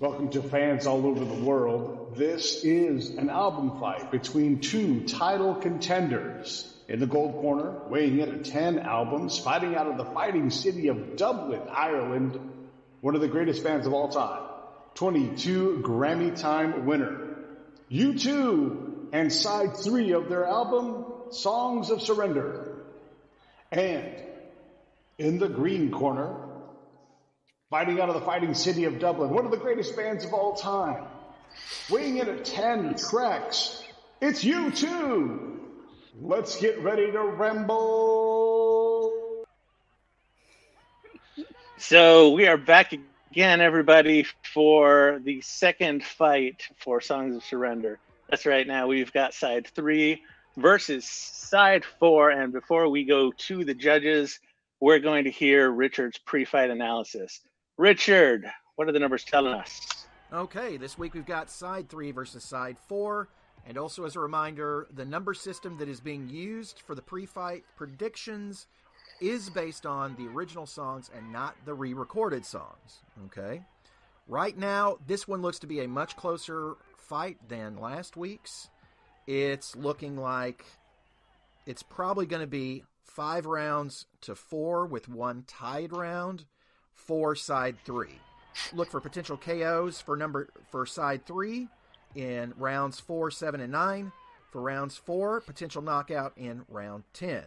Welcome to fans all over the world. This is an album fight between two title contenders. In the gold corner, weighing in at 10 albums, fighting out of the fighting city of Dublin, Ireland, one of the greatest bands of all time, 22 Grammy Time winner, U2, and side 3 of their album, Songs of Surrender. And in the green corner, fighting out of the fighting city of Dublin, one of the greatest bands of all time, weighing in at 10 tracks, it's U2. Let's get ready to ramble. So we are back again, everybody, for the second fight for Songs of Surrender. That's right. Now we've got side 3 versus side 4. And before we go to the judges, we're going to hear Richard's pre-fight analysis. Richard, what are the numbers telling us? Okay, this week we've got side 3 versus side 4. And also as a reminder, the number system that is being used for the pre-fight predictions is based on the original songs and not the re-recorded songs. Okay? Right now, this one looks to be a much closer fight than last week's. It's looking like it's probably going to be 5 rounds to 4 with one tied round for side 3. Look for potential KOs for side 3 in rounds 4, 7, and 9. For rounds 4, potential knockout in round 10.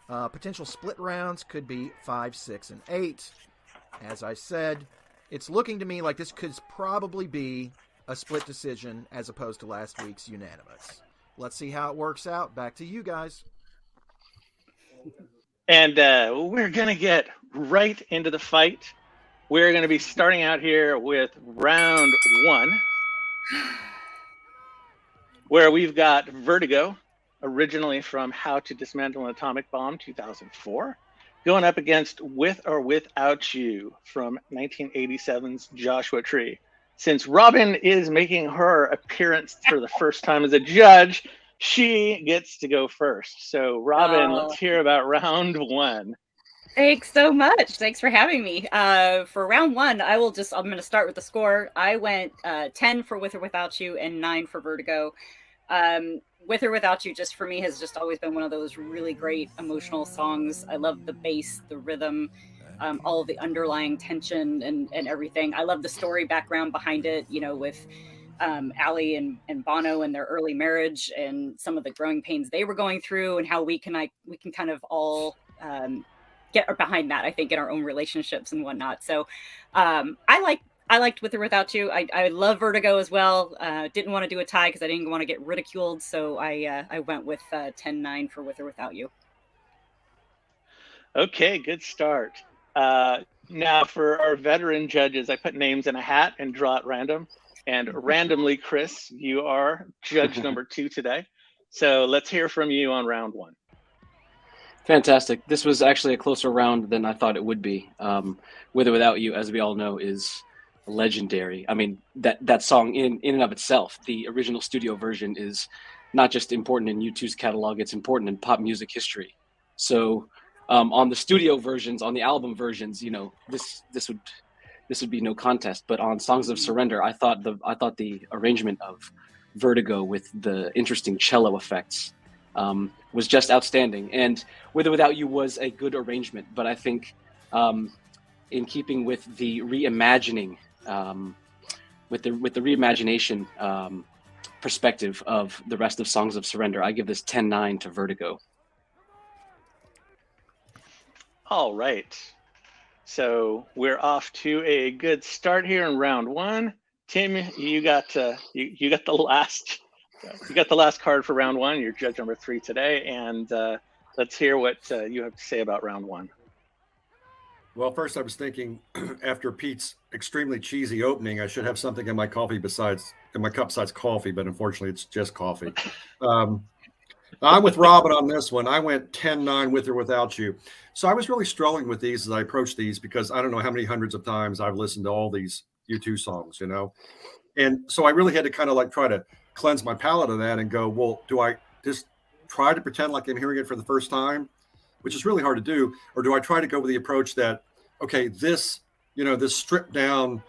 Potential split rounds could be 5, 6, and 8. As I said, it's looking to me like this could probably be a split decision as opposed to last week's unanimous. Let's see how it works out. Back to you guys. And we're going to get right into the fight. We're going to be starting out here with round 1, where we've got Vertigo, originally from How to Dismantle an Atomic Bomb, 2004, going up against With or Without You from 1987's Joshua Tree. Since Robin is making her appearance for the first time as a judge, she gets to go first. So, Robin, let's hear about round 1. Thanks so much. Thanks for having me. For round 1, I'm going to start with the score. I went 10 for With or Without You and 9 for Vertigo. With or Without You, just for me, has just always been one of those really great emotional songs. I love the bass, the rhythm, all of the underlying tension and everything. I love the story background behind it, with Ali and Bono and their early marriage and some of the growing pains they were going through and how we can kind of all get behind that, I think, in our own relationships and whatnot. So I liked With or Without You. I love Vertigo as well. Didn't want to do a tie because I didn't want to get ridiculed. So I went with 10-9 for With or Without You. Okay, good start. Now for our veteran judges, I put names in a hat and draw at random. And randomly, Chris, you are judge number 2 today. So let's hear from you on round 1. Fantastic. This was actually a closer round than I thought it would be. With or Without You, as we all know, is legendary. I mean, that song in and of itself, the original studio version, is not just important in U2's catalog, it's important in pop music history. So on the studio versions, on the album versions, this would be no contest. But on Songs of Surrender, I thought the arrangement of Vertigo with the interesting cello effects was just outstanding. And With or Without You was a good arrangement, but I think in keeping with the reimagining, with the reimagination perspective of the rest of Songs of Surrender, I give this 10-9 to Vertigo. All right. So we're off to a good start here in round 1. Tim, you got the last card for round 1. You're judge number 3 today, and let's hear what you have to say about round 1. Well, first I was thinking after Pete's extremely cheesy opening, I should have something in my cup besides coffee, but unfortunately it's just coffee. I'm with Robin on this one. I went 10-9 With or Without You. So I was really struggling with these as I approached these because I don't know how many hundreds of times I've listened to all these U2 songs, And so I really had to kind of try to cleanse my palate of that and go, well, do I just try to pretend like I'm hearing it for the first time, which is really hard to do? Or do I try to go with the approach that, okay, this stripped down,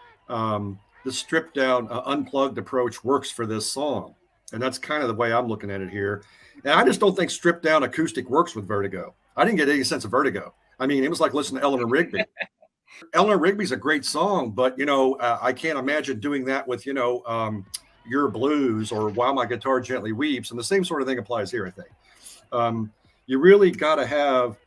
the stripped down, unplugged approach works for this song. And that's kind of the way I'm looking at it here. And I just don't think stripped down acoustic works with Vertigo. I didn't get any sense of Vertigo. I mean, it was like listening to Eleanor Rigby. Eleanor Rigby's a great song, but, I can't imagine doing that with, Your Blues or While My Guitar Gently Weeps. And the same sort of thing applies here, I think. You really got to have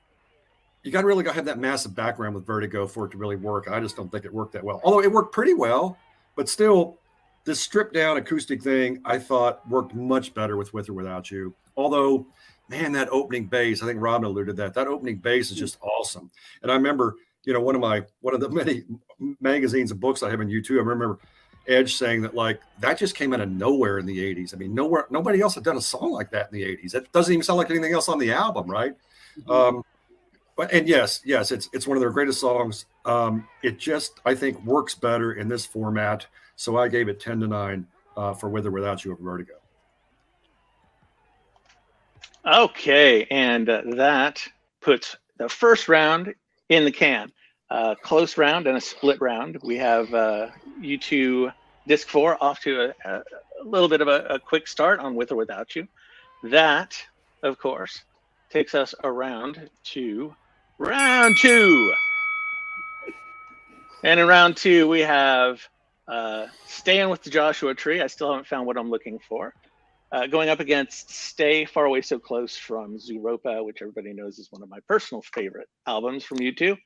that massive background with Vertigo for it to really work. I just don't think it worked that well. Although it worked pretty well, but still, this stripped down acoustic thing, I thought worked much better with or Without You. Although, man, that opening bass, I think Robin alluded to that. That opening bass is just awesome. And I remember, one of the many magazines and books I have on YouTube, I remember Edge saying that just came out of nowhere in the 80s. I mean, nobody else had done a song like that in the 80s. It doesn't even sound like anything else on the album, right? Mm-hmm. But yes, it's one of their greatest songs. It just, I think, works better in this format. So I gave it 10-9 for With or Without You of Vertigo. Okay, and that puts the first round in the can. Close round and a split round. We have U2 Disc 4 off to a little bit of a quick start on With or Without You. That, of course, takes us around to round 2. And in round 2, we have Staying with the Joshua Tree. I still haven't found what I'm looking for. Going up against Stay, Far Away So Close from Zooropa, which everybody knows is one of my personal favorite albums from U2.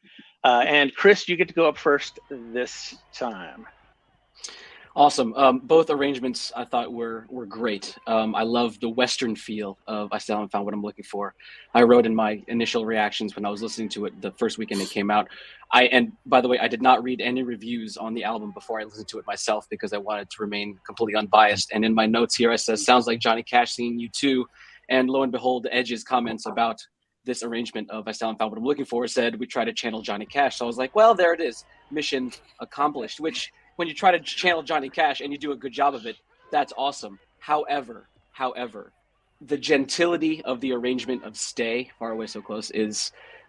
And Chris, you get to go up first this time. Awesome. Both arrangements I thought were great. I love the Western feel of I Still Haven't Found What I'm Looking For. I wrote in my initial reactions when I was listening to it the first weekend it came out. And by the way, I did not read any reviews on the album before I listened to it myself because I wanted to remain completely unbiased. And in my notes here, I says, sounds like Johnny Cash singing U2. And lo and behold, Edge's comments about this arrangement of I Still Haven't Found What I'm Looking For said, we try to channel Johnny Cash. So I was like, well, there it is. Mission accomplished, which when you try to channel Johnny Cash and you do a good job of it, that's awesome. However, the gentility of the arrangement of Stay, Far Away So Close,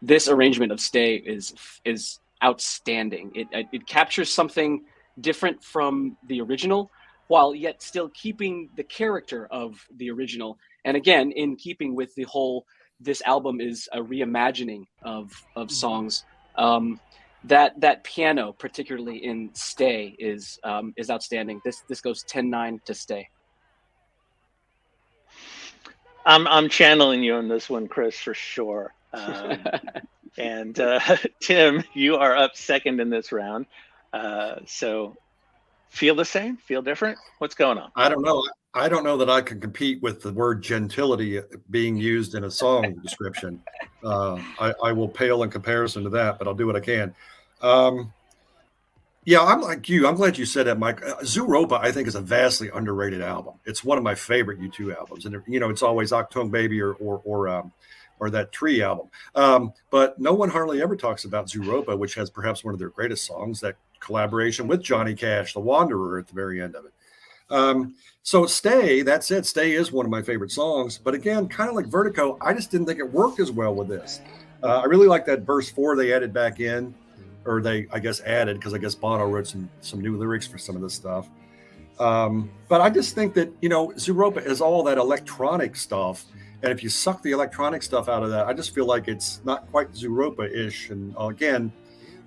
this arrangement of Stay is outstanding. It captures something different from the original, while yet still keeping the character of the original. And again, in keeping with the whole, this album is a reimagining of songs. That piano, particularly in Stay, is outstanding. This goes 10-9 to Stay. I'm channeling you on this one, Chris, for sure. And Tim, you are up second in this round. So feel the same? Feel different? What's going on? I don't know. I don't know that I can compete with the word gentility being used in a song description. I will pale in comparison to that, but I'll do what I can. Yeah, I'm like you. I'm glad you said that, Mike. Zooropa, I think, is a vastly underrated album. It's one of my favorite U2 albums, and it's always Octone Baby or that Tree album. But no one hardly ever talks about Zooropa, which has perhaps one of their greatest songs, that collaboration with Johnny Cash, The Wanderer, at the very end of it. So Stay, that said, Stay is one of my favorite songs. But again, kind of like Vertigo, I just didn't think it worked as well with this. I really like that verse 4 they added back in. Or they, I guess, added, because I guess Bono wrote some new lyrics for some of this stuff. But I just think that, Zooropa is all that electronic stuff. And if you suck the electronic stuff out of that, I just feel like it's not quite Zooropa-ish. And again,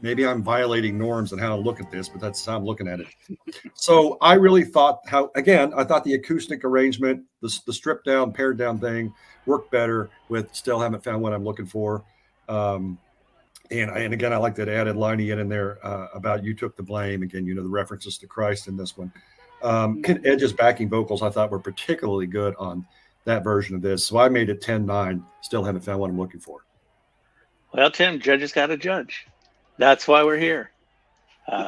maybe I'm violating norms and how to look at this, but that's how I'm looking at it. So I really thought I thought the acoustic arrangement, the stripped down, pared down thing worked better with Still Haven't Found What I'm Looking For. And again, I like that added line he had in there about you took the blame. Again, the references to Christ in this one. Edge's backing vocals I thought were particularly good on that version of this. So I made it 10-9. Still haven't found what I'm looking for. Well, Tim, judges got to judge. That's why we're here.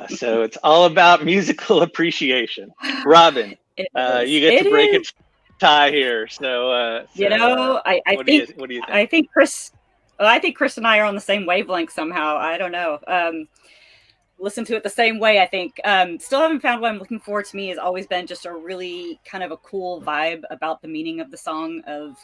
So it's all about musical appreciation. Robin, you get to break a tie here. So I think what do you think? I think Chris and I are on the same wavelength somehow. I don't know. Listen to it the same way, I think. Still haven't found what I'm looking for. To me has always been just a really kind of a cool vibe about the meaning of the song, of,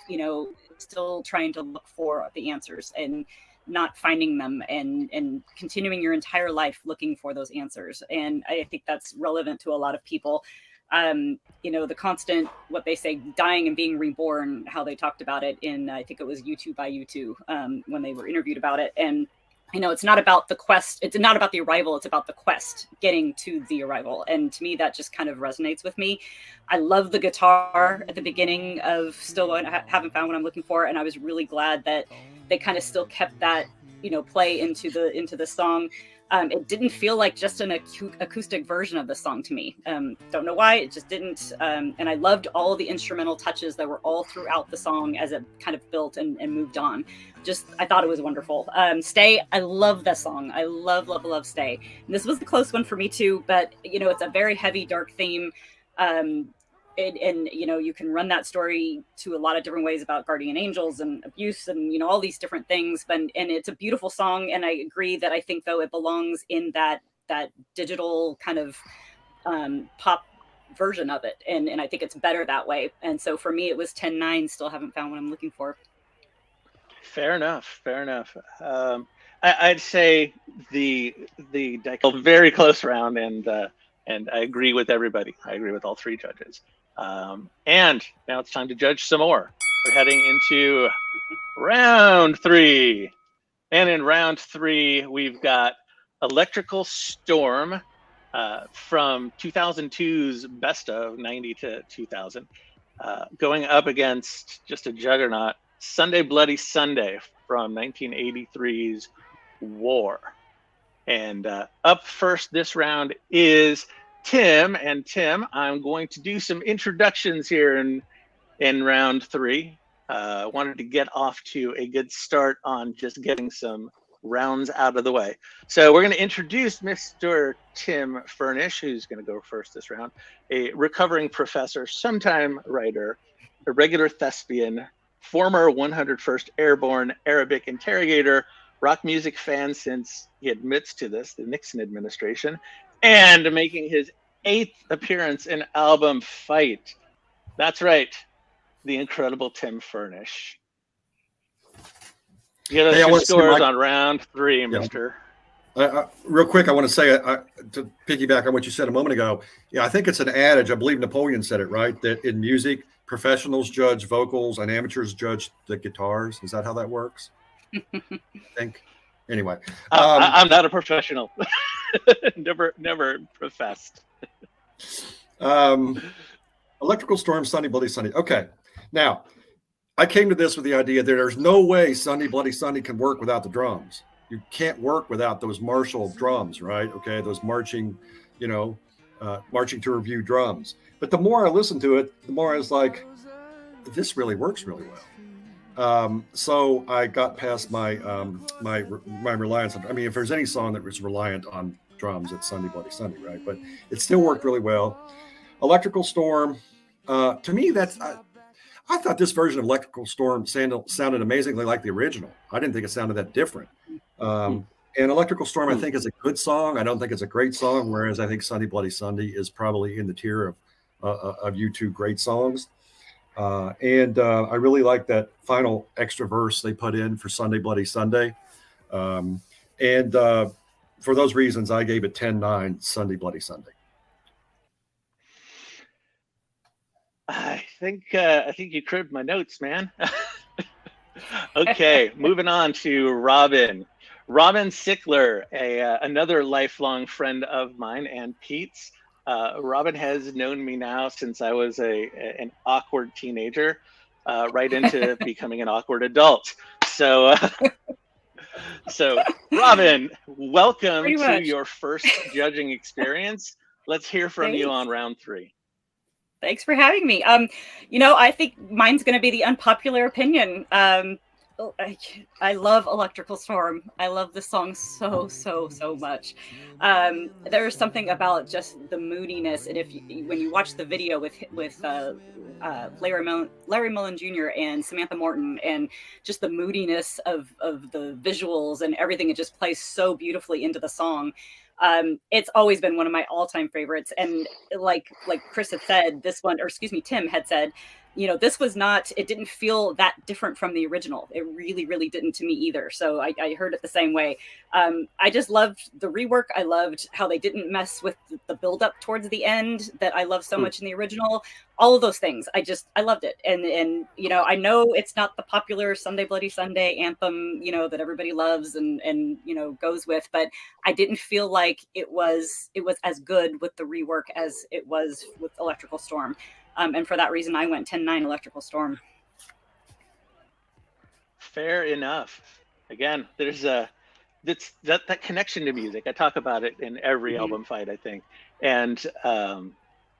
still trying to look for the answers. And not finding them and continuing your entire life looking for those answers. And I think that's relevant to a lot of people. The constant, what they say, dying and being reborn, how they talked about it in, I think it was U2 by U2, when they were interviewed about it. And it's not about the quest. It's not about the arrival. It's about the quest, getting to the arrival. And to me, that just kind of resonates with me. I love the guitar at the beginning of Still Haven't Found What I'm Looking For. And I was really glad that they kind of still kept that, play into the song. It didn't feel like just an acoustic version of the song to me. Don't know why, it just didn't. And I loved all the instrumental touches that were all throughout the song as it kind of built and moved on. I thought it was wonderful. Stay, I love that song. I love Stay. And this was the close one for me too, but it's a very heavy, dark theme. And you can run that story to a lot of different ways about guardian angels and abuse and all these different things, and it's a beautiful song. And I agree that I think though it belongs in that digital kind of pop version of it, and I think it's better that way. And so for me it was 10-9. Still haven't found what I'm looking for. Fair enough. I'd say the very close round, and I agree with everybody. I agree with all three judges. And now it's time to judge some more. We're heading into round 3. And in round 3, we've got Electrical Storm from 2002's Best of 90 to 2000, going up against just a juggernaut, Sunday Bloody Sunday from 1983's War. And up first this round is Tim. And Tim, I'm going to do some introductions here in round 3. Wanted to get off to a good start on just getting some rounds out of the way. So we're going to introduce Mr. Tim Furnish, who's going to go first this round, a recovering professor, sometime writer, a regular thespian, former 101st Airborne Arabic interrogator, rock music fan since he admits to this, the Nixon administration, and making his 8th appearance in Album Fight. That's right, the incredible Tim Furnish. Get us your scores on round 3, mister. Real quick, I want to say, to piggyback on what you said a moment ago, I think it's an adage, I believe Napoleon said it, right, that in music, professionals judge vocals and amateurs judge the guitars. Is that how that works? I think. Anyway. I'm not a professional. never professed. Electrical Storm, Sunday Bloody Sunday. Okay. Now, I came to this with the idea that there's no way Sunday Bloody Sunday can work without the drums. You can't work without those martial drums, right? Okay, those marching to review drums. But the more I listened to it, the more I was like, this really works really well. So I got past my reliance on, if there's any song that was reliant on drums, it's Sunday Bloody Sunday, right? But it still worked really well. Electrical Storm, to me, I thought this version of Electrical Storm sounded amazingly like the original. I didn't think it sounded that different. And Electrical Storm, I think, is a good song. I don't think it's a great song, whereas I think Sunday Bloody Sunday is probably in the tier of U2 great songs. And I really like that final extra verse they put in for Sunday Bloody Sunday. And for those reasons, I gave it 10-9 Sunday Bloody Sunday. I think you cribbed my notes, man. Okay, moving on to Robin. Robin Sickler, another lifelong friend of mine and Pete's. Robin has known me now since I was an awkward teenager, right into becoming an awkward adult. So Robin, welcome to your first judging experience. Let's hear from you on round 3. Thanks for having me. I think mine's going to be the unpopular opinion. I love Electrical Storm. I love this song so much. There's something about just the moodiness, and when you watch the video with Larry Mullen Jr. and Samantha Morton, and just the moodiness of the visuals and everything, it just plays so beautifully into the song. It's always been one of my all-time favorites, and like Chris had said, Tim had said, this was not, it didn't feel that different from the original. It really, really didn't to me either. So I heard it the same way. I just loved the rework. I loved how they didn't mess with the build up towards the end that I love so much in the original. All of those things. I loved it. And I know it's not the popular Sunday Bloody Sunday anthem, that everybody loves and goes with, but I didn't feel like it was as good with the rework as it was with Electrical Storm. And for that reason, I went 10-9 Electrical Storm. Fair enough. Again, there's that connection to music. I talk about it in every album fight, I think. And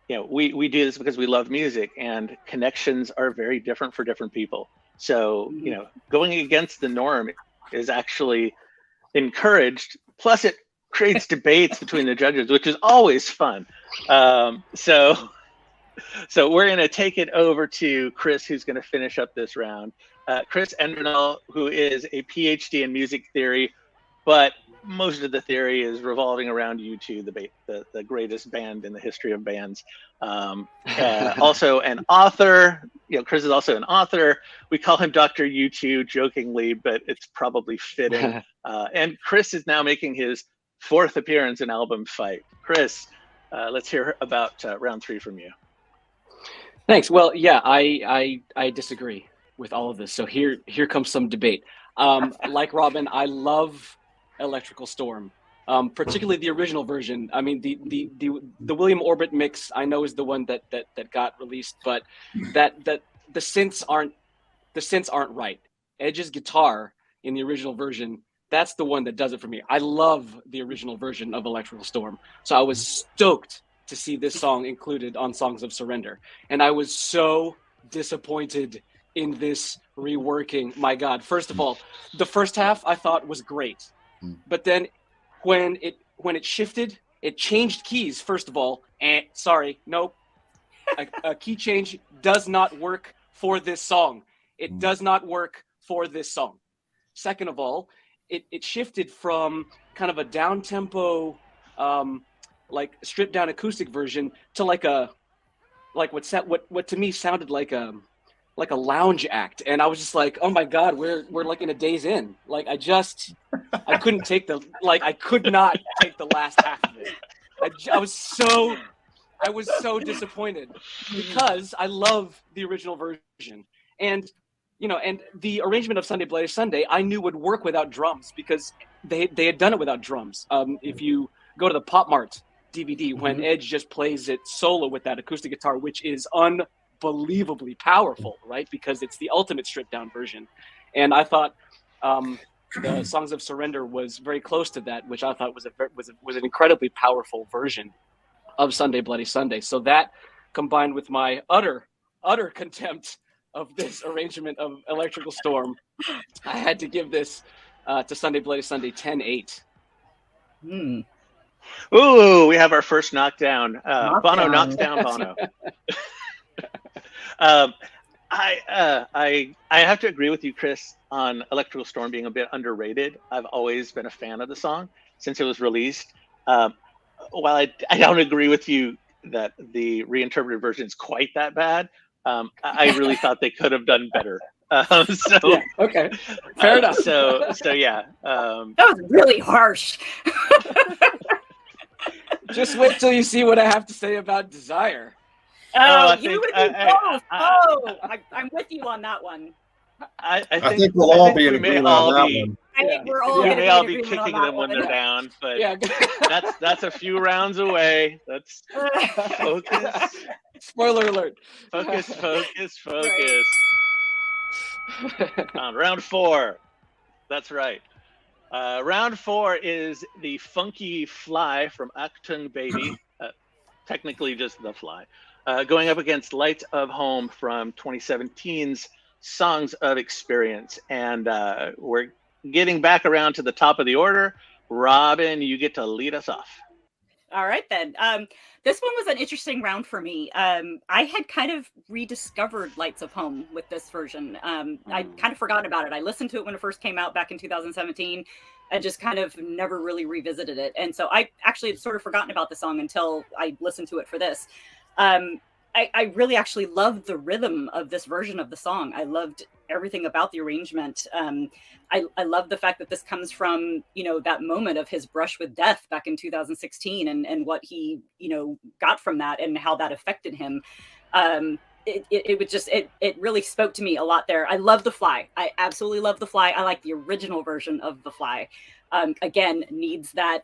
we do this because we love music, and connections are very different for different people. So going against the norm is actually encouraged. Plus, it creates debates between the judges, which is always fun. So we're going to take it over to Chris, who's going to finish up this round. Chris Endernall, who is a PhD in music theory, but most of the theory is revolving around U2, the greatest band in the history of bands. Also an author. Chris is also an author. We call him Dr. U2 jokingly, but it's probably fitting. And Chris is now making his 4th appearance in Album Fight. Chris, let's hear about round 3 from you. Thanks. Well, yeah, I disagree with all of this. So here comes some debate. Like Robin, I love Electrical Storm, particularly the original version. I mean, the William Orbit mix I know is the one that got released, but that the synths aren't right. Edge's guitar in the original version, that's the one that does it for me. I love the original version of Electrical Storm, so I was stoked to see this song included on Songs of Surrender. And I was so disappointed in this reworking. My God, first of all, the first half I thought was great. But then when it shifted, it changed keys, first of all. And sorry, nope. A key change does not work for this song. It does not work for this song. Second of all, it shifted from kind of a down-tempo, like stripped down acoustic version to like what to me sounded like a lounge act, and I was just like, oh my God, we're like in a Days Inn. Like I couldn't take I could not take the last half of it. I was so disappointed because I love the original version, and the arrangement of Sunday Bloody Sunday I knew would work without drums because they had done it without drums. If you go to the Pop Mart DVD, when Edge just plays it solo with that acoustic guitar, which is unbelievably powerful, right? Because it's the ultimate stripped down version. And I thought the Songs of Surrender was very close to that, which I thought was an incredibly powerful version of Sunday Bloody Sunday. So that, combined with my utter contempt of this arrangement of Electrical Storm, I had to give this to Sunday Bloody Sunday 10-8. Ooh, we have our first knockdown. Bono knocks down Bono. I have to agree with you, Chris, on Electrical Storm being a bit underrated. I've always been a fan of the song since it was released. While I don't agree with you that the reinterpreted version is quite that bad, I really thought they could have done better. Yeah, okay, fair enough. So yeah, that was really harsh. Just wait till you see what I have to say about Desire. I'm with you on that one. I think we'll all be in agreement on that one. I think we're all. We may all be kicking them when they're down, but that's a few rounds away. That's focus. Spoiler alert. Focus. On round 4. That's right. Round 4 is the Funky Fly from Achtung Baby, technically just The Fly, going up against Lights of Home from 2017's Songs of Experience. And we're getting back around to the top of the order. Robin, you get to lead us off. All right, then. This one was an interesting round for me. I had kind of rediscovered Lights of Home with this version. I'd kind of forgotten about it. I listened to it when it first came out back in 2017 and just kind of never really revisited it. And so I actually had sort of forgotten about the song until I listened to it for this. I really actually loved the rhythm of this version of the song. I loved everything about the arrangement. I love the fact that this comes from, that moment of his brush with death back in 2016 and what he, got from that and how that affected him. It really spoke to me a lot there. I love The Fly. I absolutely love The Fly. I like the original version of The Fly. Again, needs the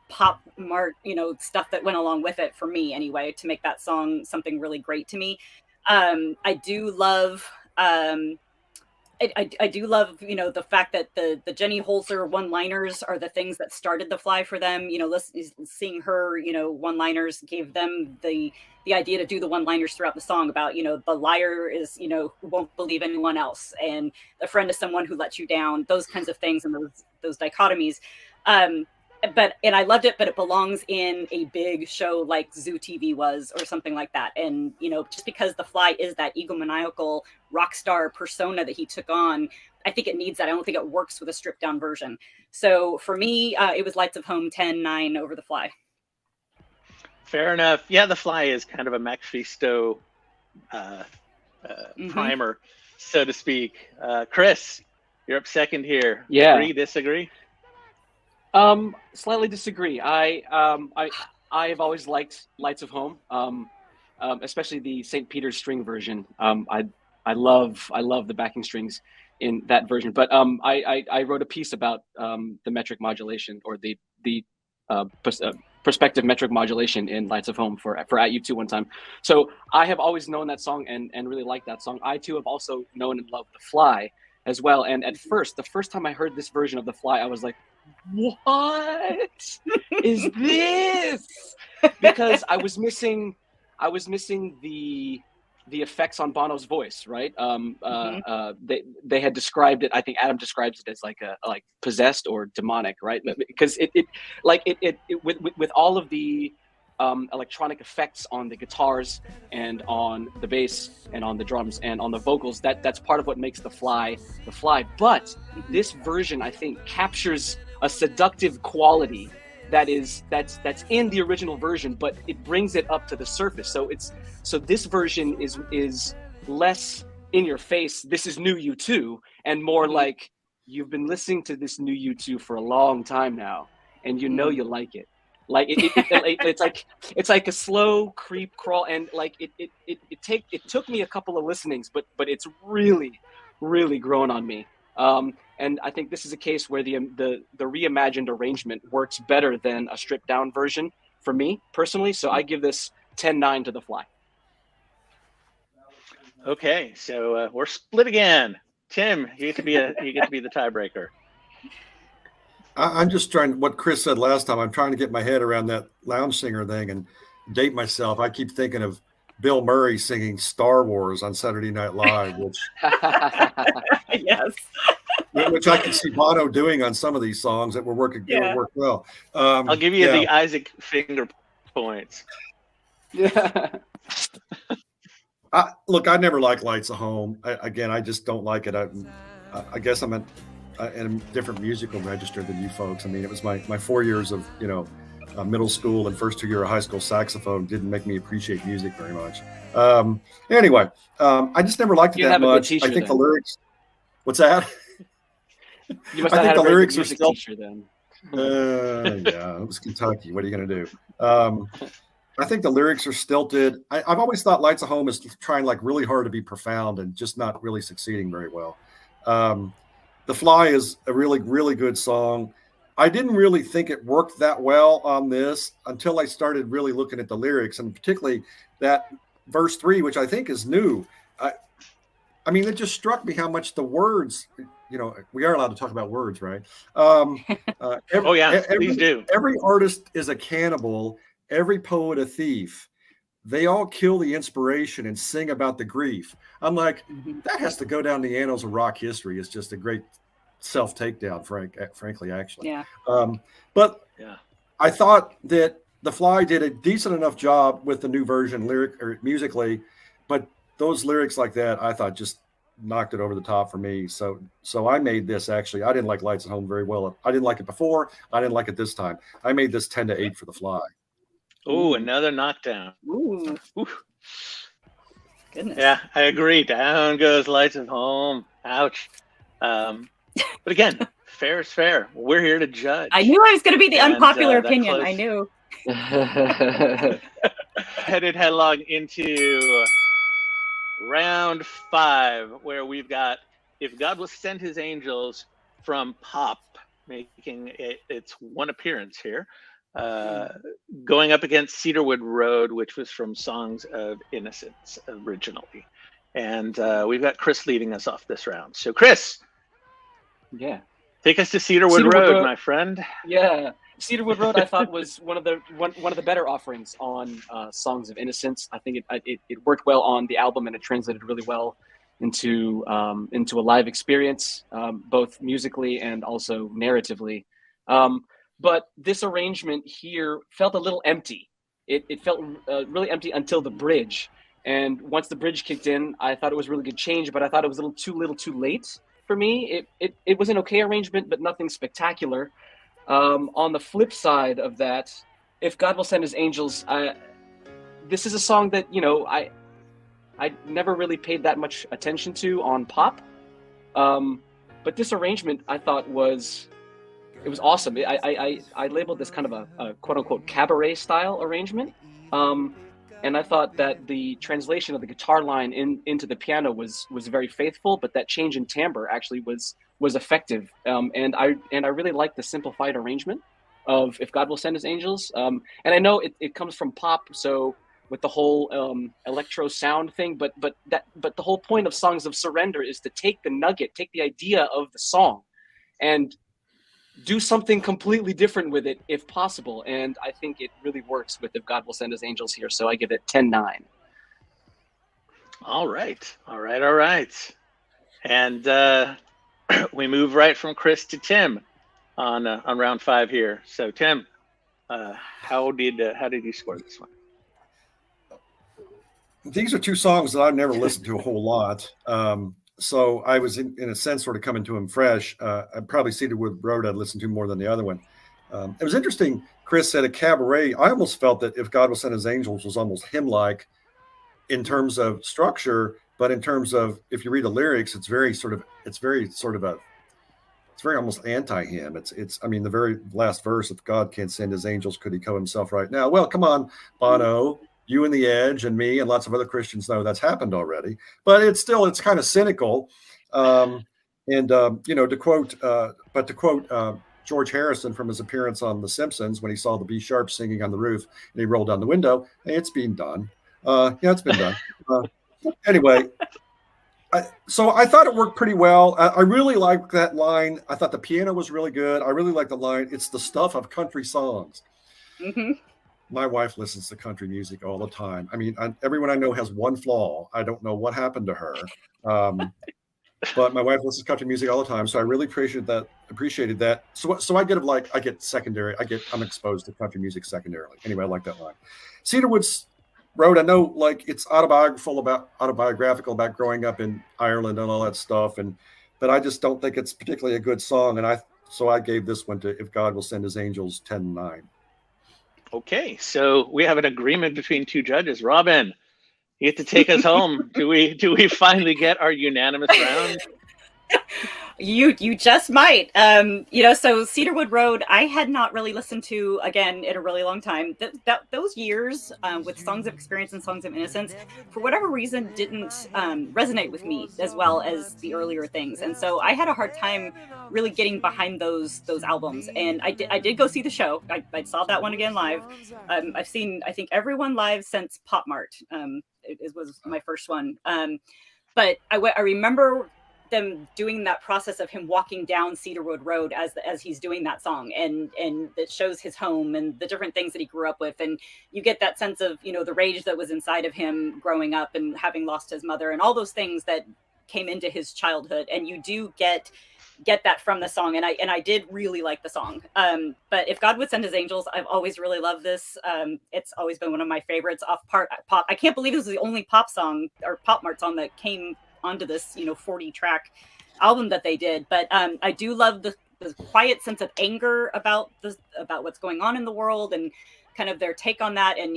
pop mark, stuff that went along with it for me anyway, to make that song something really great to me. I do love I do love, the fact that the Jenny Holzer one-liners are the things that started The Fly for them. Seeing her, one-liners gave them the idea to do the one-liners throughout the song about, the liar is, who won't believe anyone else, and the friend is someone who lets you down. Those kinds of things and those dichotomies. And I loved it, but it belongs in a big show like Zoo TV was, or something like that. And, just because The Fly is that egomaniacal rock star persona that he took on, I think it needs that. I don't think it works with a stripped down version. So for me, it was Lights of Home 10-9 over The Fly. Fair enough. Yeah, The Fly is kind of a Max Fisto primer, so to speak. Chris, you're up second here. Yeah. Agree, disagree? Slightly disagree. I have always liked Lights of Home, especially the St. Peter's string version. I love the backing strings in that version. But I wrote a piece about the metric modulation, or the perspective metric modulation in Lights of Home for at U2 one time. So I have always known that song and really liked that song. I too have also known and loved The Fly as well. And at first, the first time I heard this version of The Fly, I was like, what is this? Because I was missing the effects on Bono's voice, right? They had described it. I think Adam describes it as like possessed or demonic, right? Because it with all of the electronic effects on the guitars and on the bass and on the drums and on the vocals, that's part of what makes The Fly. But this version, I think, captures a seductive quality that's in the original version, but it brings it up to the surface. So this version is less in your face, this is new U2, and more like, you've been listening to this new U2 for a long time now, and you like it. Like it's like a slow creep crawl, and like it took me a couple of listenings, but it's really grown on me. And I think this is a case where the reimagined arrangement works better than a stripped down version for me personally. So I give this 10-9 to The Fly. Okay, so we're split again. Tim, you get to be the tiebreaker. I'm just trying, what Chris said last time, I'm trying to get my head around that lounge singer thing and date myself. I keep thinking of Bill Murray singing Star Wars on Saturday Night Live, which yes, which I can see Bono doing on some of these songs that were working work well. I'll give you the Isaac finger points. Yeah. Look, I never liked Lights of Home. I just don't like it. I guess I'm in a different musical register than you folks. I mean, it was my 4 years of middle school and first 2 year of high school saxophone didn't make me appreciate music very much. Anyway, I just never liked it that much. I think the lyrics. What's that? You must have had the lyrics are still. Then. Yeah, it was Kentucky. What are you going to do? I think the lyrics are stilted. I've always thought Lights of Home is trying like really hard to be profound and just not really succeeding very well. The Fly is a really, really good song. I didn't really think it worked that well on this until I started really looking at the lyrics, and particularly that verse 3, which I think is new. I mean, it just struck me how much the words, we are allowed to talk about words, right? Please do. Every artist is a cannibal, every poet a thief. They all kill the inspiration and sing about the grief. I'm like, that has to go down the annals of rock history. It's just a great self-takedown, frankly, actually. Yeah. But I thought that The Fly did a decent enough job with the new version musically, but those lyrics like that, I thought just knocked it over the top for me. So I made this actually. I didn't like Lights at Home very well. I didn't like it before. I didn't like it this time. I made this 10-8 for The Fly. Oh, another knockdown. Ooh. Goodness. Yeah, I agree. Down goes lights of home. Ouch. But again, fair is fair. We're here to judge. I knew I was going to be the And, unpopular that opinion. close- I knew. Headed headlong into round 5, where we've got If God Will Send His Angels from Pop, making its one appearance here, going up against Cedarwood Road, which was from Songs of Innocence originally. And we've got Chris leading us off this round. So, Chris, Yeah. take us to Cedarwood Road, my friend. Yeah, Cedarwood Road I thought was one of the better offerings on Songs of Innocence. I think it worked well on the album, and it translated really well into a live experience, both musically and also narratively. But this arrangement here felt a little empty. It felt really empty until the bridge. And once the bridge kicked in, I thought it was a really good change, but I thought it was a little too late for me. It was an okay arrangement, but nothing spectacular. On the flip side of that, If God Will Send His Angels, this is a song that, I never really paid that much attention to on pop. But this arrangement I thought was awesome. I labeled this kind of a quote unquote cabaret style arrangement. And I thought that the translation of the guitar line into the piano was very faithful, but that change in timbre actually was effective. And I really liked the simplified arrangement of If God Will Send His Angels. And I know it comes from pop, so with the whole electro sound thing, but the whole point of Songs of Surrender is to take the nugget, take the idea of the song, and do something completely different with it if possible. And I think it really works with If God Will Send His Angels here. So I give it 10-9. All right. And we move right from Chris to Tim on round 5 here. So Tim, how did you score this one? These are two songs that I've never listened to a whole lot. So I was in a sense sort of coming to him fresh. I'd probably Cedarwood Road I'd listened to more than the other one. It was interesting. Chris said a cabaret. I almost felt that If God Will Send His Angels was almost hymn-like in terms of structure, but in terms of, if you read the lyrics, it's very almost anti-hymn. I mean, the very last verse, if God can't send his angels, could he come himself right now? Well, come on, Bono. You and the Edge and me and lots of other Christians know that's happened already, but it's kind of cynical. To quote George Harrison from his appearance on The Simpsons when he saw the B sharp singing on the roof and he rolled down the window, hey, it's being done. It's been done. Anyway, so I thought it worked pretty well. I really liked that line. I thought the piano was really good. I really liked the line. It's the stuff of country songs. Mm-hmm. My wife listens to country music all the time. I mean, everyone I know has one flaw. I don't know what happened to her. But my wife listens to country music all the time. So I really appreciated that. So I get secondary. I'm exposed to country music secondarily. Anyway, I like that line. Cedarwood's Road, I know it's autobiographical about growing up in Ireland and all that stuff. But I just don't think it's particularly a good song. And I gave this one to If God Will Send His Angels 10-9. Okay, so we have an agreement between two judges. Robin, you get to take us home. Do we finally get our unanimous round? You just might. So Cedarwood Road, I had not really listened to, again, in a really long time. Those years with Songs of Experience and Songs of Innocence, for whatever reason, didn't resonate with me as well as the earlier things. And so I had a hard time really getting behind those albums. And I did go see the show. I saw that one again live. I've seen, I think, everyone live since Pop Mart. It was my first one. But I remember them doing that process of him walking down Cedarwood Road as he's doing that song, and it shows his home and the different things that he grew up with, and you get that sense of the rage that was inside of him growing up and having lost his mother and all those things that came into his childhood, and you do get that from the song, and I did really like the song. But If God Would Send His Angels, I've always really loved this. It's always been one of my favorites off pop. I can't believe this was the only pop song or Pop Mart song that came onto this 40 track album that they did. But I do love the quiet sense of anger about what's going on in the world, and kind of their take on that, and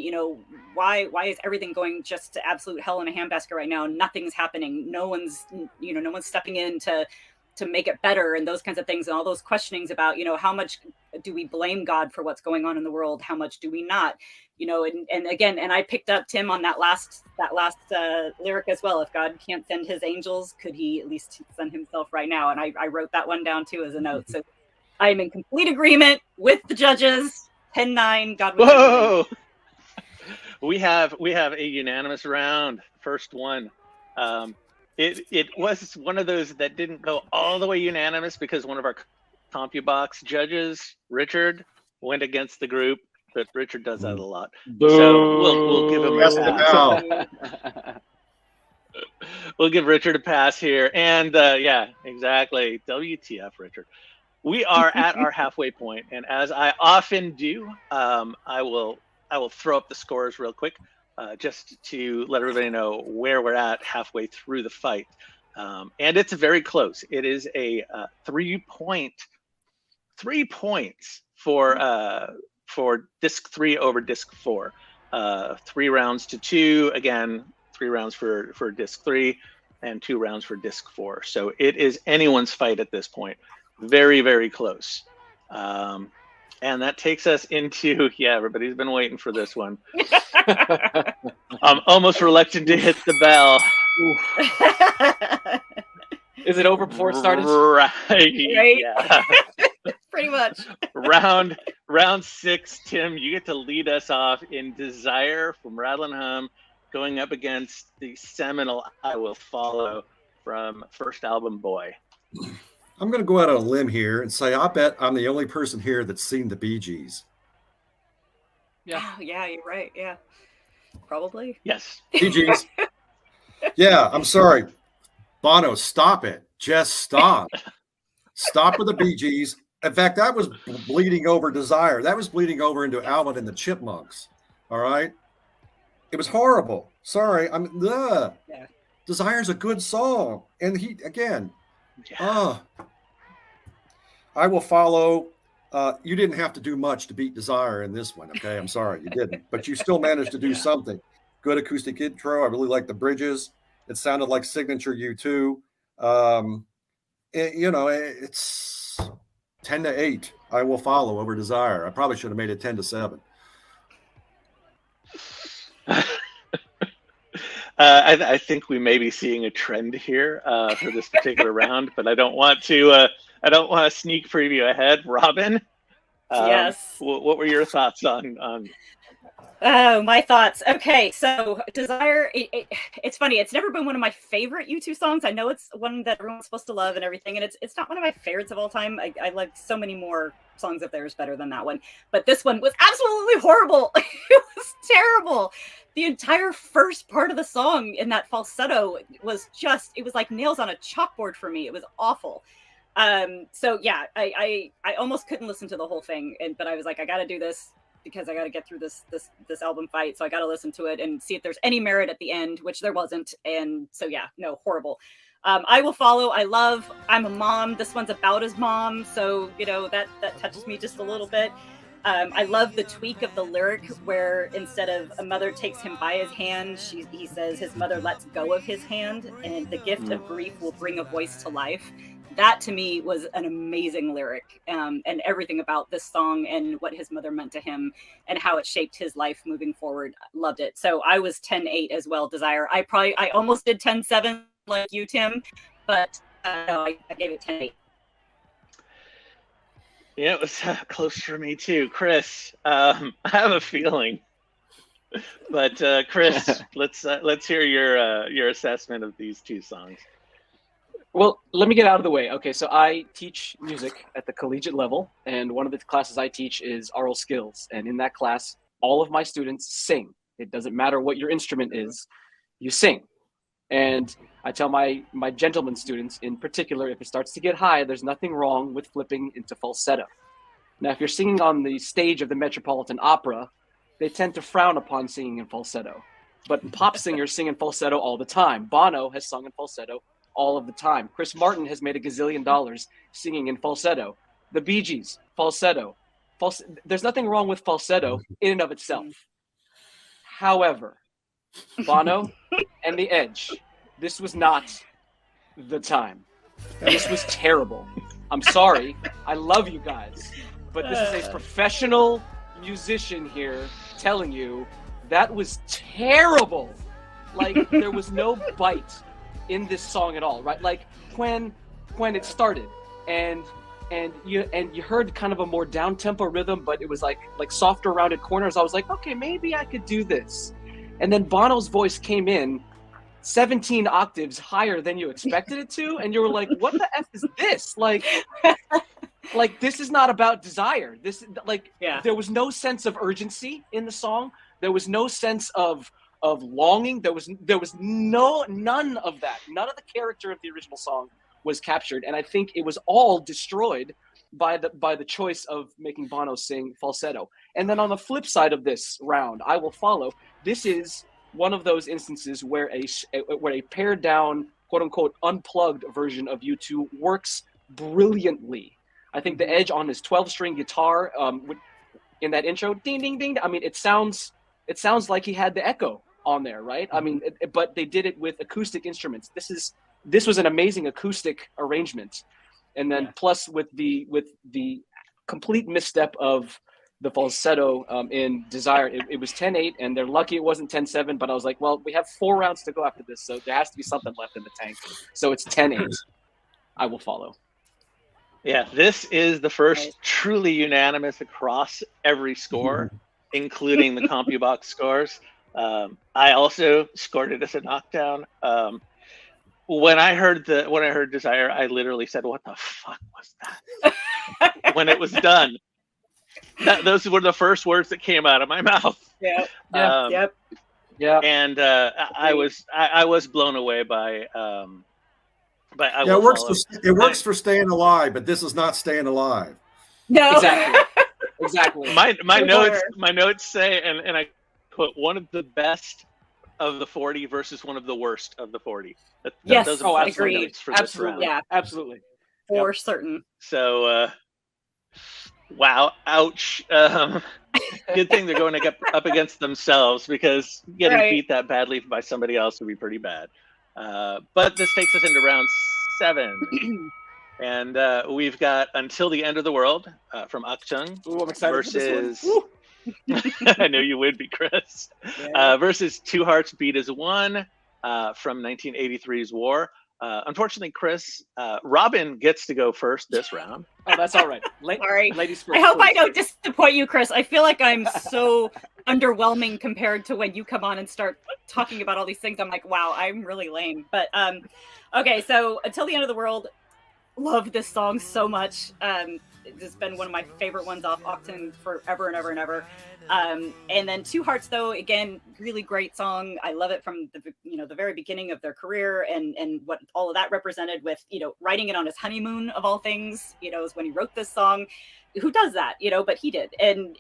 why is everything going just to absolute hell in a handbasket right now? Nothing's happening. No one's stepping in to make it better, and those kinds of things, and all those questionings about how much do we blame God for what's going on in the world? How much do we not? And again, and I picked up Tim on that last lyric as well. If God can't send his angels, could he at least send himself right now? And I wrote that one down too as a note. So I'm in complete agreement with the judges. 10-9. God. Whoa! We have a unanimous round. First one. It was one of those that didn't go all the way unanimous because one of our CompuBox judges, Richard, went against the group. But Richard does that a lot. Boo. So we'll give him a pass. We'll give Richard a pass here. And yeah, exactly. WTF, Richard. We are at our halfway point, and as I often do, I will throw up the scores real quick, just to let everybody know where we're at halfway through the fight. And it's very close. It is a 3 points for disc 3 over disc 4. 3 rounds to 2. Again, 3 rounds for disc 3, and 2 rounds for disc 4. So it is anyone's fight at this point. Very, very close. And that takes us into, everybody's been waiting for this one. I'm almost reluctant to hit the bell. Is it over before it started? Right. Yeah. Pretty much. Round 6, Tim, you get to lead us off in Desire from Rattle and Hum, going up against the seminal I Will Follow from first album Boy. I'm going to go out on a limb here and say I bet I'm the only person here that's seen the Bee Gees. Yeah. Oh, yeah, you're right. Yeah, probably. Yes. Bee Gees. Yeah, I'm sorry. Bono, stop it. Just stop. Stop with the Bee Gees. In fact, that was bleeding over Desire. That was bleeding over into Alvin and the Chipmunks. All right? It was horrible. Sorry. Yeah. Desire's a good song. And he, again, I Will Follow. You didn't have to do much to beat Desire in this one, okay? I'm sorry, you didn't. But you still managed to do something. Good acoustic intro. I really like the bridges. It sounded like signature U2. It's 10-8. I Will Follow over Desire. I probably should have made it 10-7. I think we may be seeing a trend here for this particular round, but I don't want to sneak preview ahead. Robin, yes. What were your thoughts on? Oh, my thoughts. Okay, so Desire. It's funny. It's never been one of my favorite U2 songs. I know it's one that everyone's supposed to love and everything, and it's not one of my favorites of all time. I like so many more songs of theirs better than that one, but this one was absolutely horrible. It was terrible. The entire first part of the song in that falsetto was it was like nails on a chalkboard for me. It was awful. So yeah, I almost couldn't listen to the whole thing, but I was like, I got to do this because I got to get through this album fight. So I got to listen to it and see if there's any merit at the end, which there wasn't. And so yeah, no, horrible. I Will Follow. I'm a mom. This one's about his mom. So, that touches me just a little bit. I love the tweak of the lyric where instead of a mother takes him by his hand, he says his mother lets go of his hand, and the gift of grief will bring a voice to life. That to me was an amazing lyric, and everything about this song and what his mother meant to him and how it shaped his life moving forward. Loved it. So I was 10-8 as well, Desire. I almost did 10-7 like you, Tim, but no, I gave it 10-8. Yeah, it was close for me too, Chris. I have a feeling, but Chris, let's hear your assessment of these two songs. Well, let me get out of the way. Okay, so I teach music at the collegiate level, and one of the classes I teach is aural skills. And in that class, all of my students sing. It doesn't matter what your instrument is, you sing. And I tell my gentleman students in particular, if it starts to get high, there's nothing wrong with flipping into falsetto. Now, if you're singing on the stage of the Metropolitan Opera, they tend to frown upon singing in falsetto. But pop singers sing in falsetto all the time. Bono has sung in falsetto all of the time. Chris Martin has made $1 gazillion singing in falsetto. The Bee Gees, falsetto. there's nothing wrong with falsetto in and of itself. However, Bono and the Edge, this was not the time. This was terrible. I'm sorry. I love you guys. But this is a professional musician here telling you that was terrible. Like, there was no bite in this song at all, right? Like, when it started and you heard kind of a more down-tempo rhythm, but it was like softer rounded corners, I was like, okay, maybe I could do this. And then Bono's voice came in 17 octaves higher than you expected it to, and you were like, what the F is this? Like this is not about desire. This, there was no sense of urgency in the song. There was no sense of longing. There was none of that. None of the character of the original song was captured, and I think it was all destroyed by the choice of making Bono sing falsetto. And then on the flip side of this round, I will follow. This is one of those instances where a pared down, quote unquote, unplugged version of U2 works brilliantly. I think the Edge on his 12-string guitar in that intro, ding ding ding. I mean, it sounds like he had the echo on there, right? I mean, but they did it with acoustic instruments. This was an amazing acoustic arrangement, and then plus with the complete misstep of the falsetto in Desire, it was 10-8, and they're lucky it wasn't 10-7. But I was like, well, we have 4 rounds to go after this, so there has to be something left in the tank. So it's 10-8. I will follow. Yeah, this is the first truly unanimous across every score, including the CompuBox scores. I also scored it as a knockdown. When I heard Desire, I literally said, "What the fuck was that?" When it was done, those were the first words that came out of my mouth. Yeah. And I was blown away by. It works for Staying Alive, but this is not Staying Alive. No, exactly. My notes say, and I quote, one of the best of the 40 versus one of the worst of the 40. Yes, those are agreed. For this round. Yeah, absolutely, for certain. So, wow, ouch. Good thing they're going to get up against themselves, because getting beat that badly by somebody else would be pretty bad. But this takes us into round 7. And we've got Until the End of the World from Akchung. Ooh, I'm excited versus... for this one. I know you would be, Chris. Versus Two Hearts Beat as One from 1983's War. Unfortunately, Chris, Robin gets to go first this round. Oh, that's all right. Sorry. Ladies first. I hope please. I don't disappoint you, Chris. I feel like I'm so underwhelming compared to when you come on and start talking about all these things. I'm like, wow, I'm really lame. But okay, so Until the End of the World, love this song so much. It's been one of my favorite ones off Octane forever and ever and ever. And then Two Hearts, though, again, really great song. I love it from the very beginning of their career, and what all of that represented with, writing it on his honeymoon of all things, is when he wrote this song. Who does that, but he did. And,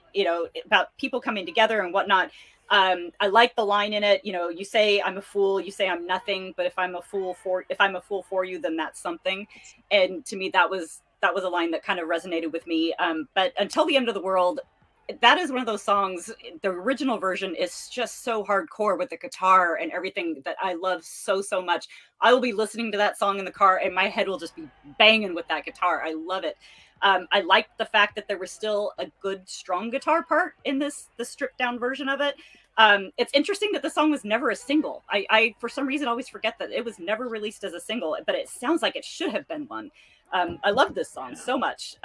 about people coming together and whatnot. I like the line in it, you say I'm a fool, you say I'm nothing, but if I'm a fool for you, then that's something. And to me, that was a line that kind of resonated with me. But Until the End of the World, that is one of those songs. The original version is just so hardcore with the guitar and everything that I love so much. I will be listening to that song in the car and my head will just be banging with that guitar. I love it. I liked the fact that there was still a good, strong guitar part in the stripped down version of it. It's interesting that the song was never a single. I for some reason always forget that it was never released as a single, but it sounds like it should have been one. I love this song so much.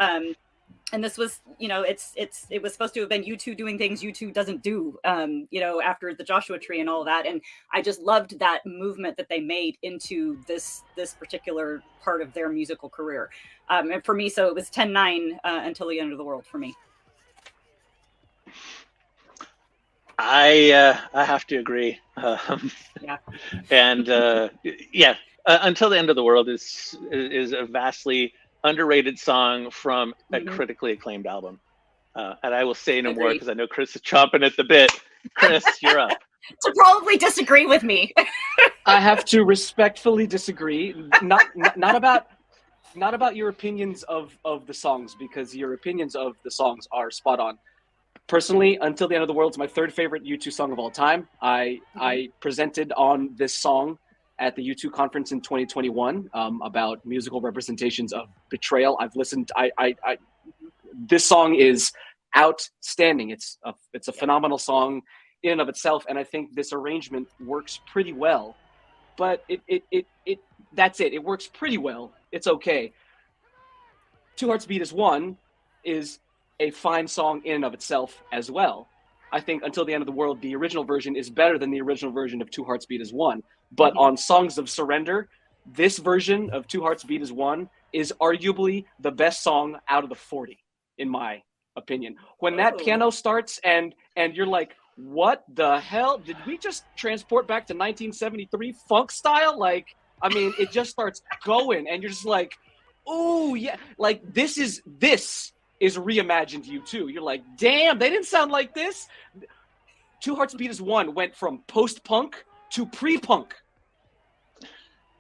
And this was, it was supposed to have been U2 doing things U2 doesn't do, after the Joshua Tree and all that. And I just loved that movement that they made into this particular part of their musical career. And for me, so it was 10-9 Until the End of the World for me. I have to agree. And Until the End of the World is a vastly underrated song from a critically acclaimed album. And I will say no more because I know Chris is chomping at the bit. Chris, you're up. To probably disagree with me. I have to respectfully disagree. Not about not about your opinions of the songs, because your opinions of the songs are spot on. Personally, Until the End of the World is my third favorite U2 song of all time. I presented on this song at the U2 conference in 2021 about musical representations of betrayal. I've listened. This song is outstanding. It's a phenomenal song in and of itself, and I think this arrangement works pretty well. But it that's it. It works pretty well. It's okay. Two Hearts Beat as One is a fine song in and of itself as well. I think Until the End of the World, the original version, is better than the original version of Two Hearts Beat as One. But on Songs of Surrender, this version of Two Hearts Beat as One is arguably the best song out of the 40, in my opinion. When that piano starts and you're like, what the hell? Did we just transport back to 1973 funk style? Like, I mean, it just starts going and you're just like, oh yeah, like this is reimagined U2. You're like, damn, they didn't sound like this. Two Hearts Beat as One went from post-punk to pre-punk.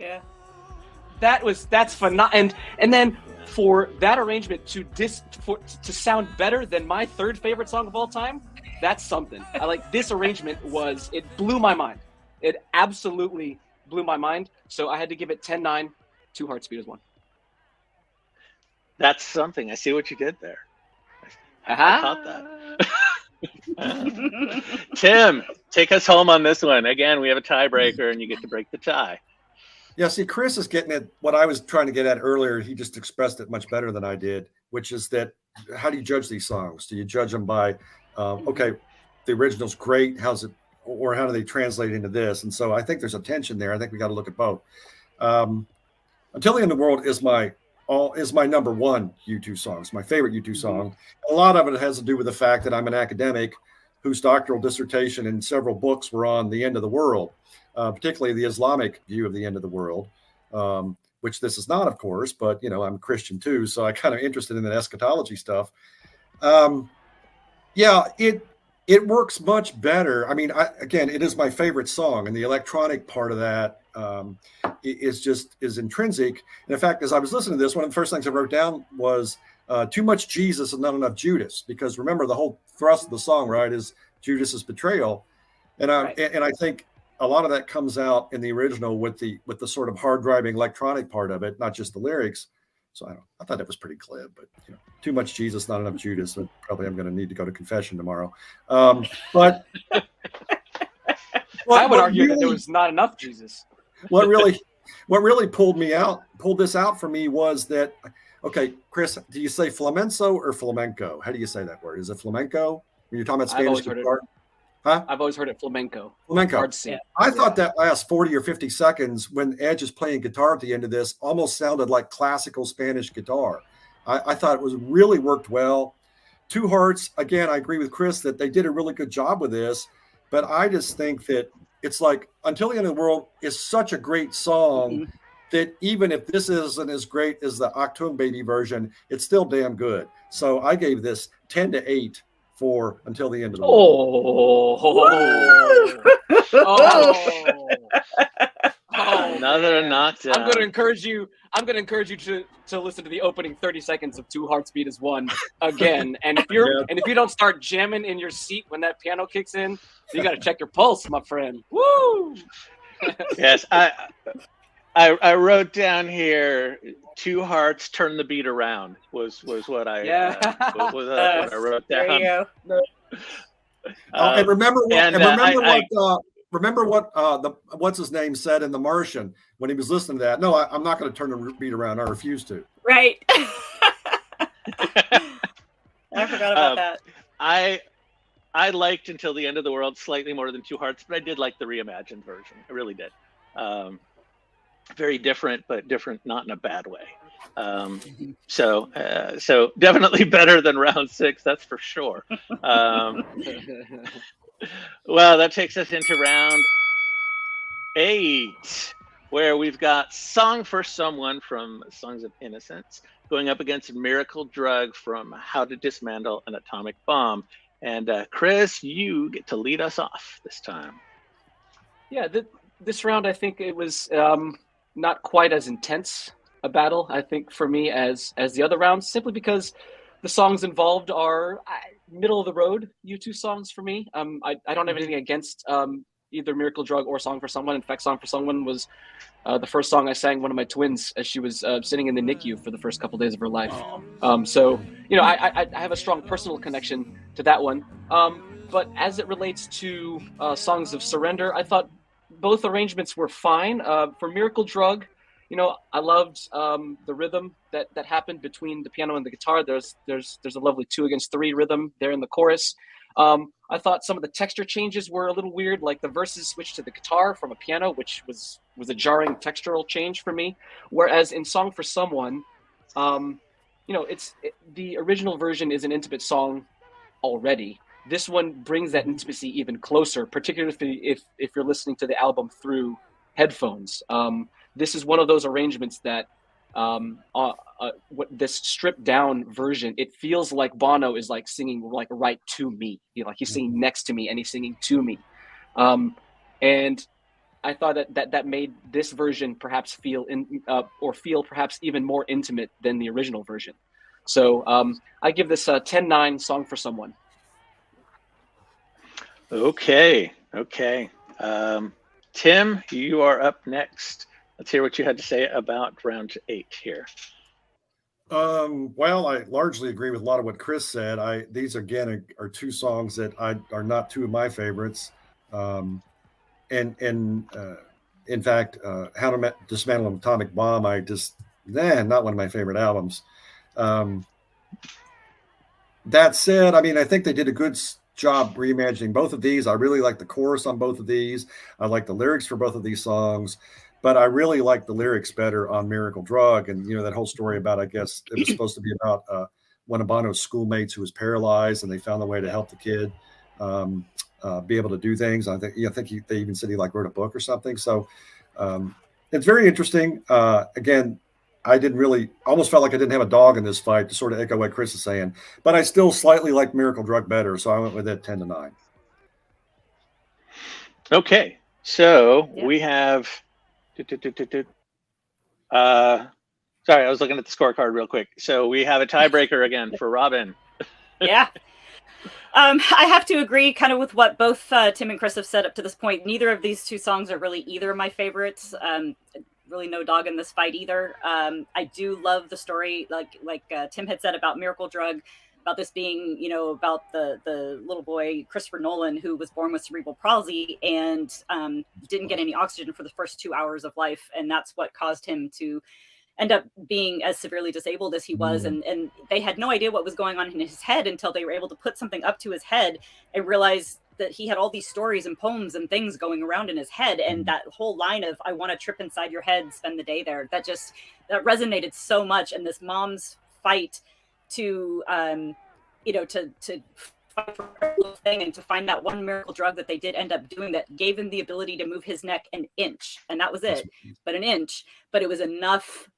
Yeah. That's phenomenal. And then for that arrangement to sound better than my third favorite song of all time, that's something. I like this arrangement. It blew my mind. It absolutely blew my mind. So I had to give it 10-9. Two Hearts Beat as One. That's something. I see what you did there. I caught that. Tim, take us home on this one. Again, we have a tiebreaker, and you get to break the tie. Yeah, see, Chris is getting at what I was trying to get at earlier. He just expressed it much better than I did, which is that how do you judge these songs? Do you judge them by, okay, the original's great, how's it, or how do they translate into this? And so I think there's a tension there. I think we got to look at both. Until the End of the World is my number one U2 song. It's my favorite U2 song. A lot of it has to do with the fact that I'm an academic whose doctoral dissertation and several books were on the end of the world, particularly the Islamic view of the end of the world, which this is not, of course, but, you know, I'm a Christian too, so I kind of interested in the eschatology stuff. Yeah, it works much better. I mean, again, it is my favorite song, and the electronic part of that is intrinsic. And in fact, as I was listening to this, one of the first things I wrote down was too much Jesus and not enough Judas, because remember the whole thrust of the song, right, is Judas's betrayal, and I think a lot of that comes out in the original with the sort of hard driving electronic part of it, not just the lyrics. So I thought it was pretty glib, but you know, too much Jesus, not enough Judas. And probably I'm going to need to go to confession tomorrow. But I would argue that there was not enough Jesus. What really pulled this out for me was that, okay, Chris, do you say flamenco or flamenco? How do you say that word? Is it flamenco when you're talking about Spanish guitar? Huh? I've always heard it flamenco. Flamenco. I thought that last 40 or 50 seconds when Edge is playing guitar at the end of this almost sounded like classical Spanish guitar. I thought it was really worked well. Two Hearts, again, I agree with Chris that they did a really good job with this, but I just think that it's like Until the End of the World is such a great song that even if this isn't as great as the Achtung Baby version, it's still damn good. So I gave this 10-8 for Until the End of the World. Another knockdown. I'm going to encourage you to listen to the opening 30 seconds of Two Hearts Beat as One again. And if you don't start jamming in your seat when that piano kicks in, you got to check your pulse, my friend. Woo! Yes, I wrote down here, Two Hearts Turn the Beat Around was what I what I wrote down. There you go. And remember what what's his name said in The Martian when he was listening to that. No, I'm not going to turn the beat around. I refuse to. Right. I forgot about that. I liked Until the End of the World slightly more than Two Hearts, but I did like the reimagined version. I really did. Very different, but different not in a bad way. So definitely better than round 6, that's for sure. Well, that takes us into round 8, where we've got Song for Someone from Songs of Innocence going up against Miracle Drug from How to Dismantle an Atomic Bomb. And Chris, you get to lead us off this time. Yeah, this round I think it was not quite as intense a battle, I think, for me as the other rounds, simply because the songs involved are middle of the road U2 songs for me. I don't have anything against either Miracle Drug or Song for Someone. In fact, Song for Someone was the first song I sang one of my twins as she was sitting in the NICU for the first couple days of her life. So, I have a strong personal connection to that one. But as it relates to Songs of Surrender, I thought both arrangements were fine. For Miracle Drug, I loved the rhythm that happened between the piano and the guitar. There's a lovely 2-against-3 rhythm there in the chorus. I thought some of the texture changes were a little weird, like the verses switched to the guitar from a piano, which was a jarring textural change for me. Whereas in Song for Someone, the original version is an intimate song already. This one brings that intimacy even closer, particularly if you're listening to the album through headphones. This is one of those arrangements that this stripped down version, it feels like Bono is like singing like right to me. He's singing next to me and he's singing to me. And I thought that made this version perhaps feel perhaps even more intimate than the original version. So I give this a 10-9 Song for Someone. Okay. Tim, you are up next. Let's hear what you had to say about round 8 here. Well, I largely agree with a lot of what Chris said. These again are two songs that are not two of my favorites. In fact, How to Dismantle an Atomic Bomb, not one of my favorite albums. That said, I think they did a good job reimagining both of these. I really like the chorus on both of these. I like the lyrics for both of these songs, but I really like the lyrics better on Miracle Drug. And, that whole story about, I guess it was supposed to be about one of Bono's schoolmates who was paralyzed and they found a way to help the kid be able to do things. I think they even said he wrote a book or something. So it's very interesting. Again, I almost felt like I didn't have a dog in this fight, to sort of echo what Chris is saying, but I still slightly like Miracle Drug better. So I went with it 10-9. Okay. So we have, sorry, I was looking at the scorecard real quick. So we have a tiebreaker again for Robin. Yeah. I have to agree kind of with what both Tim and Chris have said up to this point. Neither of these two songs are really either of my favorites. Really no dog in this fight either. I do love the story, like Tim had said about Miracle Drug, about this being, about the little boy, Christopher Nolan, who was born with cerebral palsy and didn't get any oxygen for the first 2 hours of life. And that's what caused him to end up being as severely disabled as he was. And they had no idea what was going on in his head until they were able to put something up to his head and realize that he had all these stories and poems and things going around in his head. And that whole line of, I want to trip inside your head, spend the day there, that resonated so much. And this mom's fight to fight for a little thing and to find that one miracle drug that they did end up doing that gave him the ability to move his neck an inch. And that was it, but an inch, but it was enough,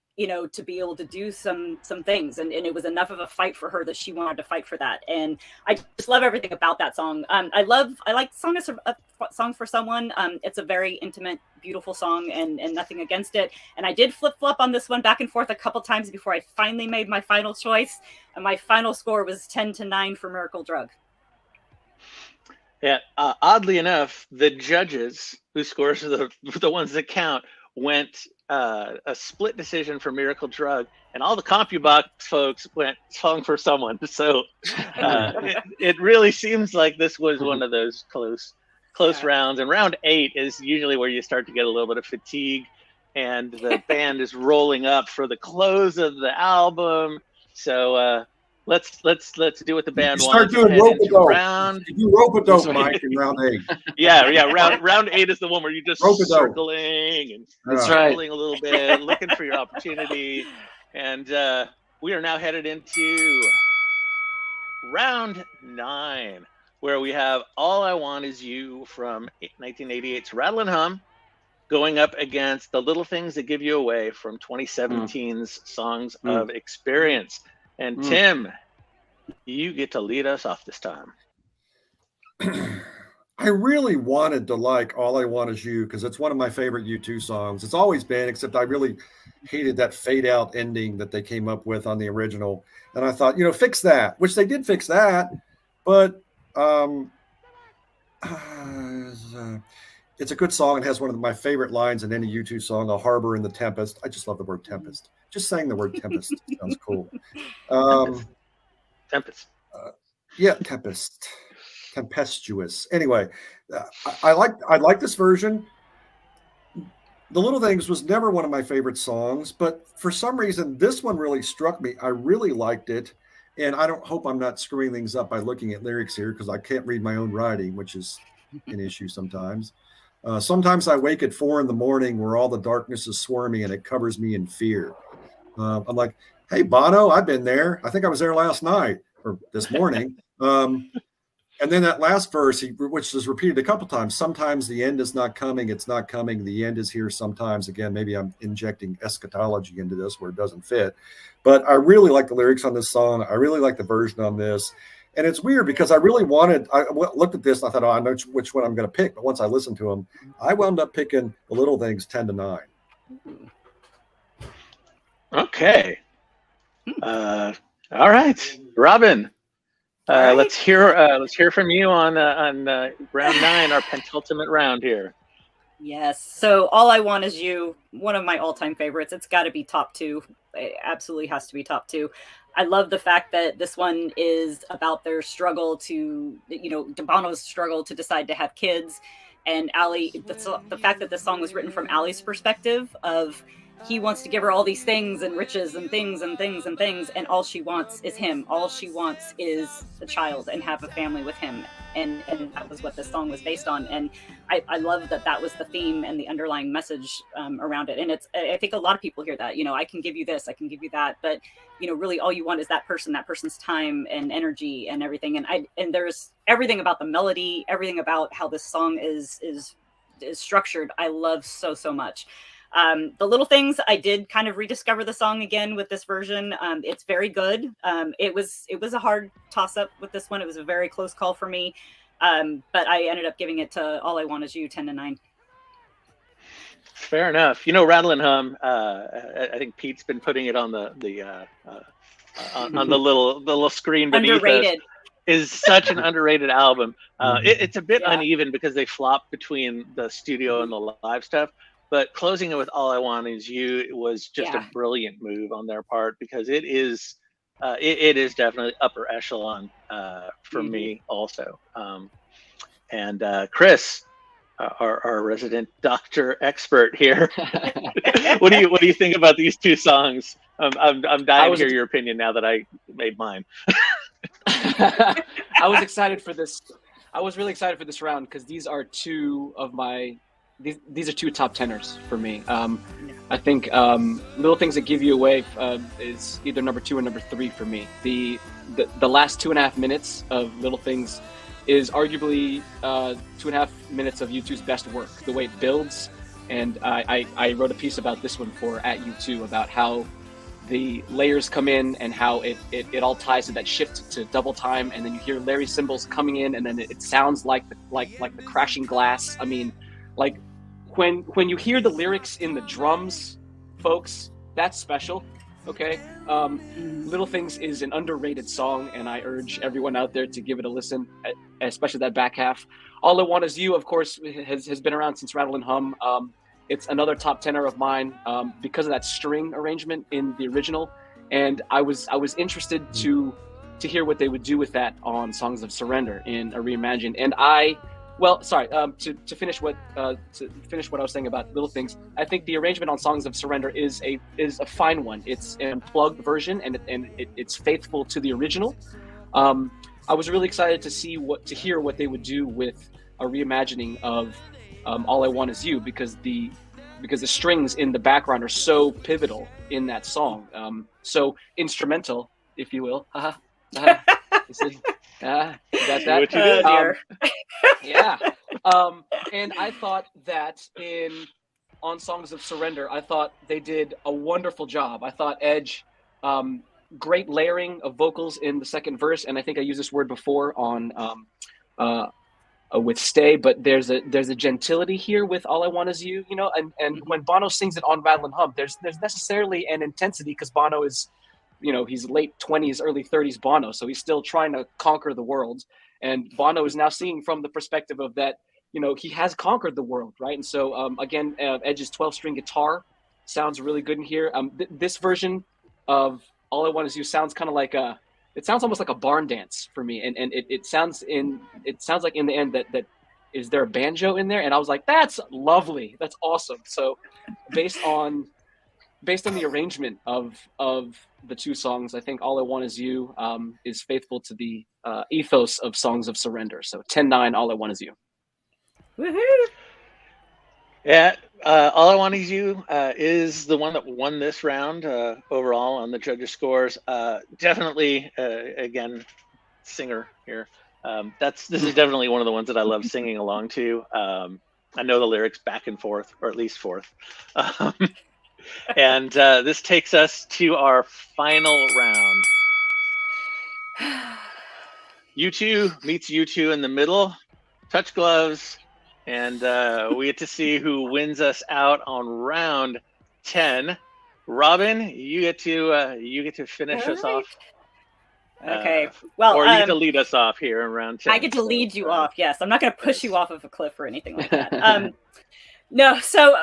to be able to do some things. And it was enough of a fight for her that she wanted to fight for that. And I just love everything about that song. I like Song for Someone. It's a very intimate, beautiful song and nothing against it. And I did flip-flop on this one back and forth a couple times before I finally made my final choice. And my final score was 10-9 for Miracle Drug. Yeah, oddly enough, the judges who scores are the ones that count went a split decision for Miracle Drug, and all the CompuBox folks went Song for Someone. So it really seems like this was one of those close rounds. And round 8 is usually where you start to get a little bit of fatigue, and the band is rolling up for the close of the album. So let's do what the band wants. Start doing rope-a-dope. You do rope-a-dope, Mike, in round 8. Yeah. Round 8 is the one where you're just circling and circling a little bit, looking for your opportunity. And we are now headed into round 9, where we have All I Want Is You from 1988's Rattle and Hum going up against The Little Things That Give You Away from 2017's Songs of Experience. And Tim, you get to lead us off this time. I really wanted to like All I Want Is You because it's one of my favorite U2 songs. It's always been, except I really hated that fade out ending that they came up with on the original. And I thought, fix that, which they did fix that. But it's a good song. It has one of my favorite lines in any U2 song, A Harbor in the Tempest. I just love the word tempest. Just saying the word tempest sounds cool. Tempest. Yeah, tempest. Tempestuous. Anyway, I like this version. The Little Things was never one of my favorite songs, but for some reason, this one really struck me. I really liked it. And I don't hope I'm not screwing things up by looking at lyrics here because I can't read my own writing, which is an issue sometimes. Sometimes I wake at 4 a.m. where all the darkness is swarming and it covers me in fear. I'm like, hey, Bono, I've been there. I think I was there last night or this morning. And then that last verse, which is repeated a couple times, sometimes the end is not coming, it's not coming, the end is here sometimes. Again, maybe I'm injecting eschatology into this where it doesn't fit. But I really like the lyrics on this song. I really like the version on this. And it's weird because I looked at this and I thought, I know which one I'm going to pick. But once I listened to them, I wound up picking The Little Things 10-9. Okay. All right, Robin. Right. Let's hear from you on round 9, our penultimate round here. Yes. So All I Want Is You, one of my all-time favorites. It's got to be top 2. It absolutely has to be top 2. I love the fact that this one is about their struggle to, Bono's struggle to decide to have kids. And Allie, the fact that this song was written from Allie's perspective of he wants to give her all these things and riches and things and things and things. And all she wants is him. All she wants is a child and have a family with him. And that was what this song was based on. And I love that was the theme and the underlying message around it. And I think a lot of people hear that, I can give you this, I can give you that. But, really all you want is that person's time and energy and everything. And there's everything about the melody, everything about how this song is structured. I love so much. The Little Things, I did kind of rediscover the song again with this version. It's very good. It was a hard toss up with this one. It was a very close call for me. But I ended up giving it to All I Want Is You 10-9. Fair enough. Rattle and Hum. I think Pete's been putting it on the on the little screen beneath Underrated. us. Is such an underrated album. It's a bit uneven because they flop between the studio and the live stuff. But closing it with All I Want Is You, it was just a brilliant move on their part because it is definitely upper echelon for me also. And Chris, our resident doctor expert here, what do you think about these two songs? I'm dying to hear your opinion now that I made mine. I was excited for this. I was really excited for this round because these are two of my. These are two top tenors for me. I think Little Things That Give You Away is either number 2 or number 3 for me. The last 2.5 minutes of Little Things is arguably 2.5 minutes of U2's best work. The way it builds, and I wrote a piece about this one for at U2 about how the layers come in and how it all ties to that shift to double time, and then you hear Larry's cymbals coming in, and then it sounds like the crashing glass. I mean, like. When you hear the lyrics in the drums, folks, that's special, okay? Little Things is an underrated song, and I urge everyone out there to give it a listen, especially that back half. All I Want Is You, of course, has been around since Rattle and Hum. It's another top tenor of mine because of that string arrangement in the original, and I was interested to hear what they would do with that on Songs of Surrender in a reimagined, and to finish what I was saying about Little Things, I think the arrangement on Songs of Surrender is a fine one. It's an unplugged version, and it's faithful to the original. I was really excited to hear what they would do with a reimagining of All I Want Is You because the strings in the background are so pivotal in that song, so instrumental, if you will. Got that? What you did, yeah. And I thought that on Songs of Surrender, I thought they did a wonderful job. I thought Edge, great layering of vocals in the second verse, and I think I used this word before on with Stay, but there's a gentility here with All I Want Is You, you know, and when Bono sings it on Rattle and Hum, there's necessarily an intensity because Bono is, you know, he's late 20s, early 30s Bono, so he's still trying to conquer the world, and Bono is now seeing from the perspective of that, you know, he has conquered the world, right? And so again, Edge's 12-string guitar sounds really good in here. This version of All I Want Is You sounds kind of like it sounds almost like a barn dance for me, and it sounds like in the end that is there a banjo in there, and I was like, that's lovely, that's awesome. So based on the arrangement of the two songs, I think All I Want Is You is faithful to the ethos of Songs of Surrender. So 10-9, All I Want Is You. Woohoo! Yeah, All I Want Is You is the one that won this round overall on the judges' scores. Definitely, again, singer here. This is definitely one of the ones that I love singing along to. I know the lyrics back and forth, or at least forth. And this takes us to our final round. U2 meets U2 in the middle. Touch gloves. And we get to see who wins us out on round 10. Robin, you get to finish us off. Okay. Well, or you get to lead us off here in round 10. I get to lead you off. Yes, I'm not going to push you off of a cliff or anything like that. No. So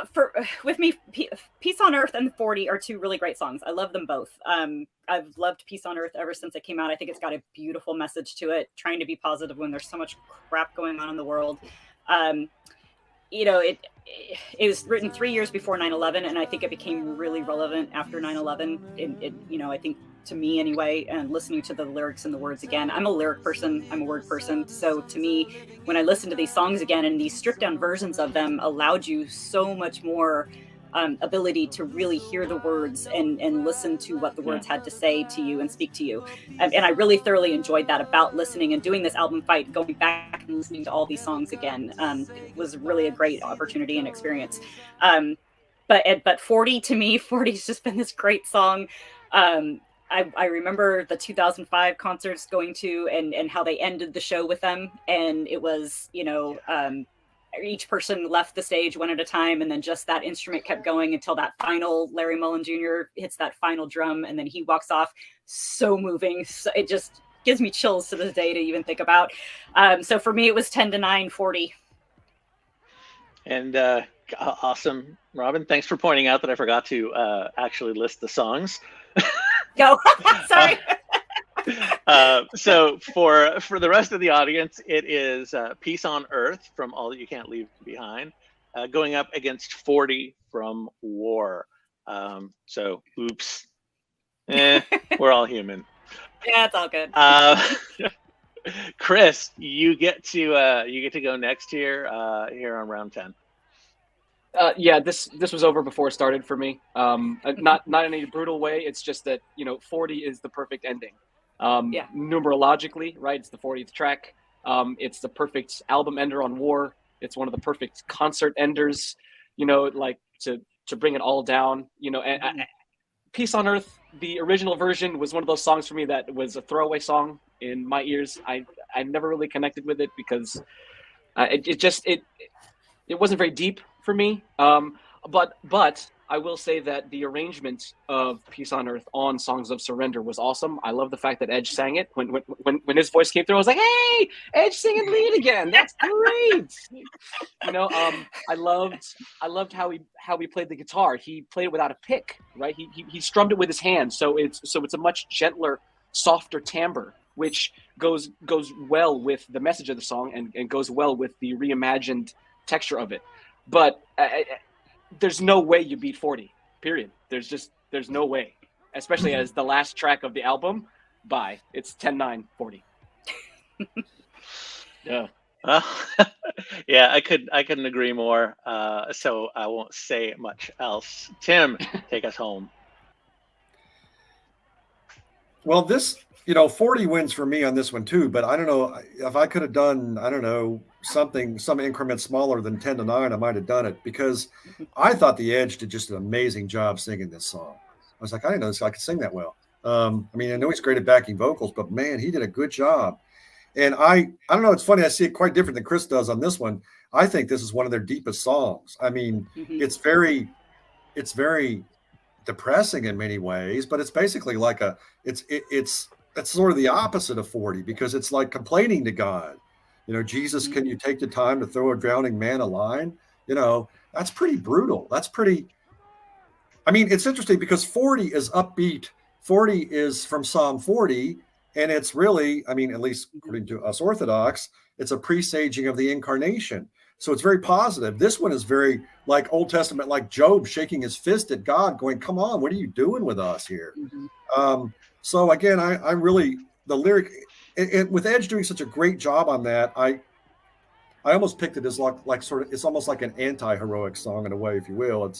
with me, Peace on Earth and 40 are two really great songs. I love them both. I've loved Peace on Earth ever since it came out. I think it's got a beautiful message to it, trying to be positive when there's so much crap going on in the world. You know, it was written 3 years before 9/11, and I think it became really relevant after 9/11. You know, I think to me anyway, and listening to the lyrics and the words again, I'm a lyric person, I'm a word person. So to me, when I listen to these songs again, and these stripped down versions of them allowed you so much more ability to really hear the words and listen to what the words had to say to you and speak to you. And I really thoroughly enjoyed that about listening and doing this album fight, going back and listening to all these songs again. Was really a great opportunity and experience. But 40 to me, 40's just been this great song. I remember the 2005 concerts going to and how they ended the show with them. And it was, you know, each person left the stage one at a time, and then just that instrument kept going until that final Larry Mullen Jr. hits that final drum, and then he walks off. So moving. So it just gives me chills to this day to even think about. So for me, it was 10-9, 40. And awesome, Robin. Thanks for pointing out that I forgot to actually list the songs. Go. Sorry. So for the rest of the audience, it is Peace on Earth from All That You Can't Leave Behind, going up against 40 from War. So oops. We're all human. Yeah, it's all good. Chris, you get to go next here on round 10. Yeah, this was over before it started for me. Not in any brutal way. It's just that, you know, 40 is the perfect ending. Numerologically, right? It's the 40th track. It's the perfect album ender on War. It's one of the perfect concert enders, you know, like to bring it all down, you know. And Peace on Earth, the original version, was one of those songs for me that was a throwaway song in my ears. I never really connected with it because it wasn't very deep for me. But I will say that the arrangement of Peace on Earth on Songs of Surrender was awesome. I love the fact that Edge sang it. When his voice came through, I was like, hey, Edge singing lead again. That's great. You know, I loved how he played the guitar. He played it without a pick, right? He strummed it with his hand. So it's a much gentler, softer timbre, which goes well with the message of the song and goes well with the reimagined texture of it. But there's no way you beat 40, period. There's no way, especially as the last track of the album. It's 10-9, 40. Yeah. Yeah, I couldn't agree more. So I won't say much else. Tim, take us home. Well, this, 40 wins for me on this one too, but I don't know if I could have done, some increment smaller than 10-9, I might have done it, because I thought the Edge did just an amazing job singing this song. I was like, I didn't know this guy could sing that well. I know he's great at backing vocals, but man, he did a good job. And I don't know. It's funny. I see it quite different than Chris does on this one. I think this is one of their deepest songs. I mean, it's very depressing in many ways, but it's basically like it's sort of the opposite of 40, because it's like complaining to God. You know, Jesus, can you take the time to throw a drowning man a line? You know, that's pretty brutal. That's pretty. I mean, it's interesting because 40 is upbeat. 40 is from Psalm 40. And it's really, I mean, at least according to us Orthodox, it's a presaging of the incarnation. So it's very positive. This one is very like Old Testament, like Job shaking his fist at God, going, "Come on, what are you doing with us here?" So again, I really, the lyric, with Edge doing such a great job on that, I almost picked it as like sort of, it's almost like an anti-heroic song in a way, if you will.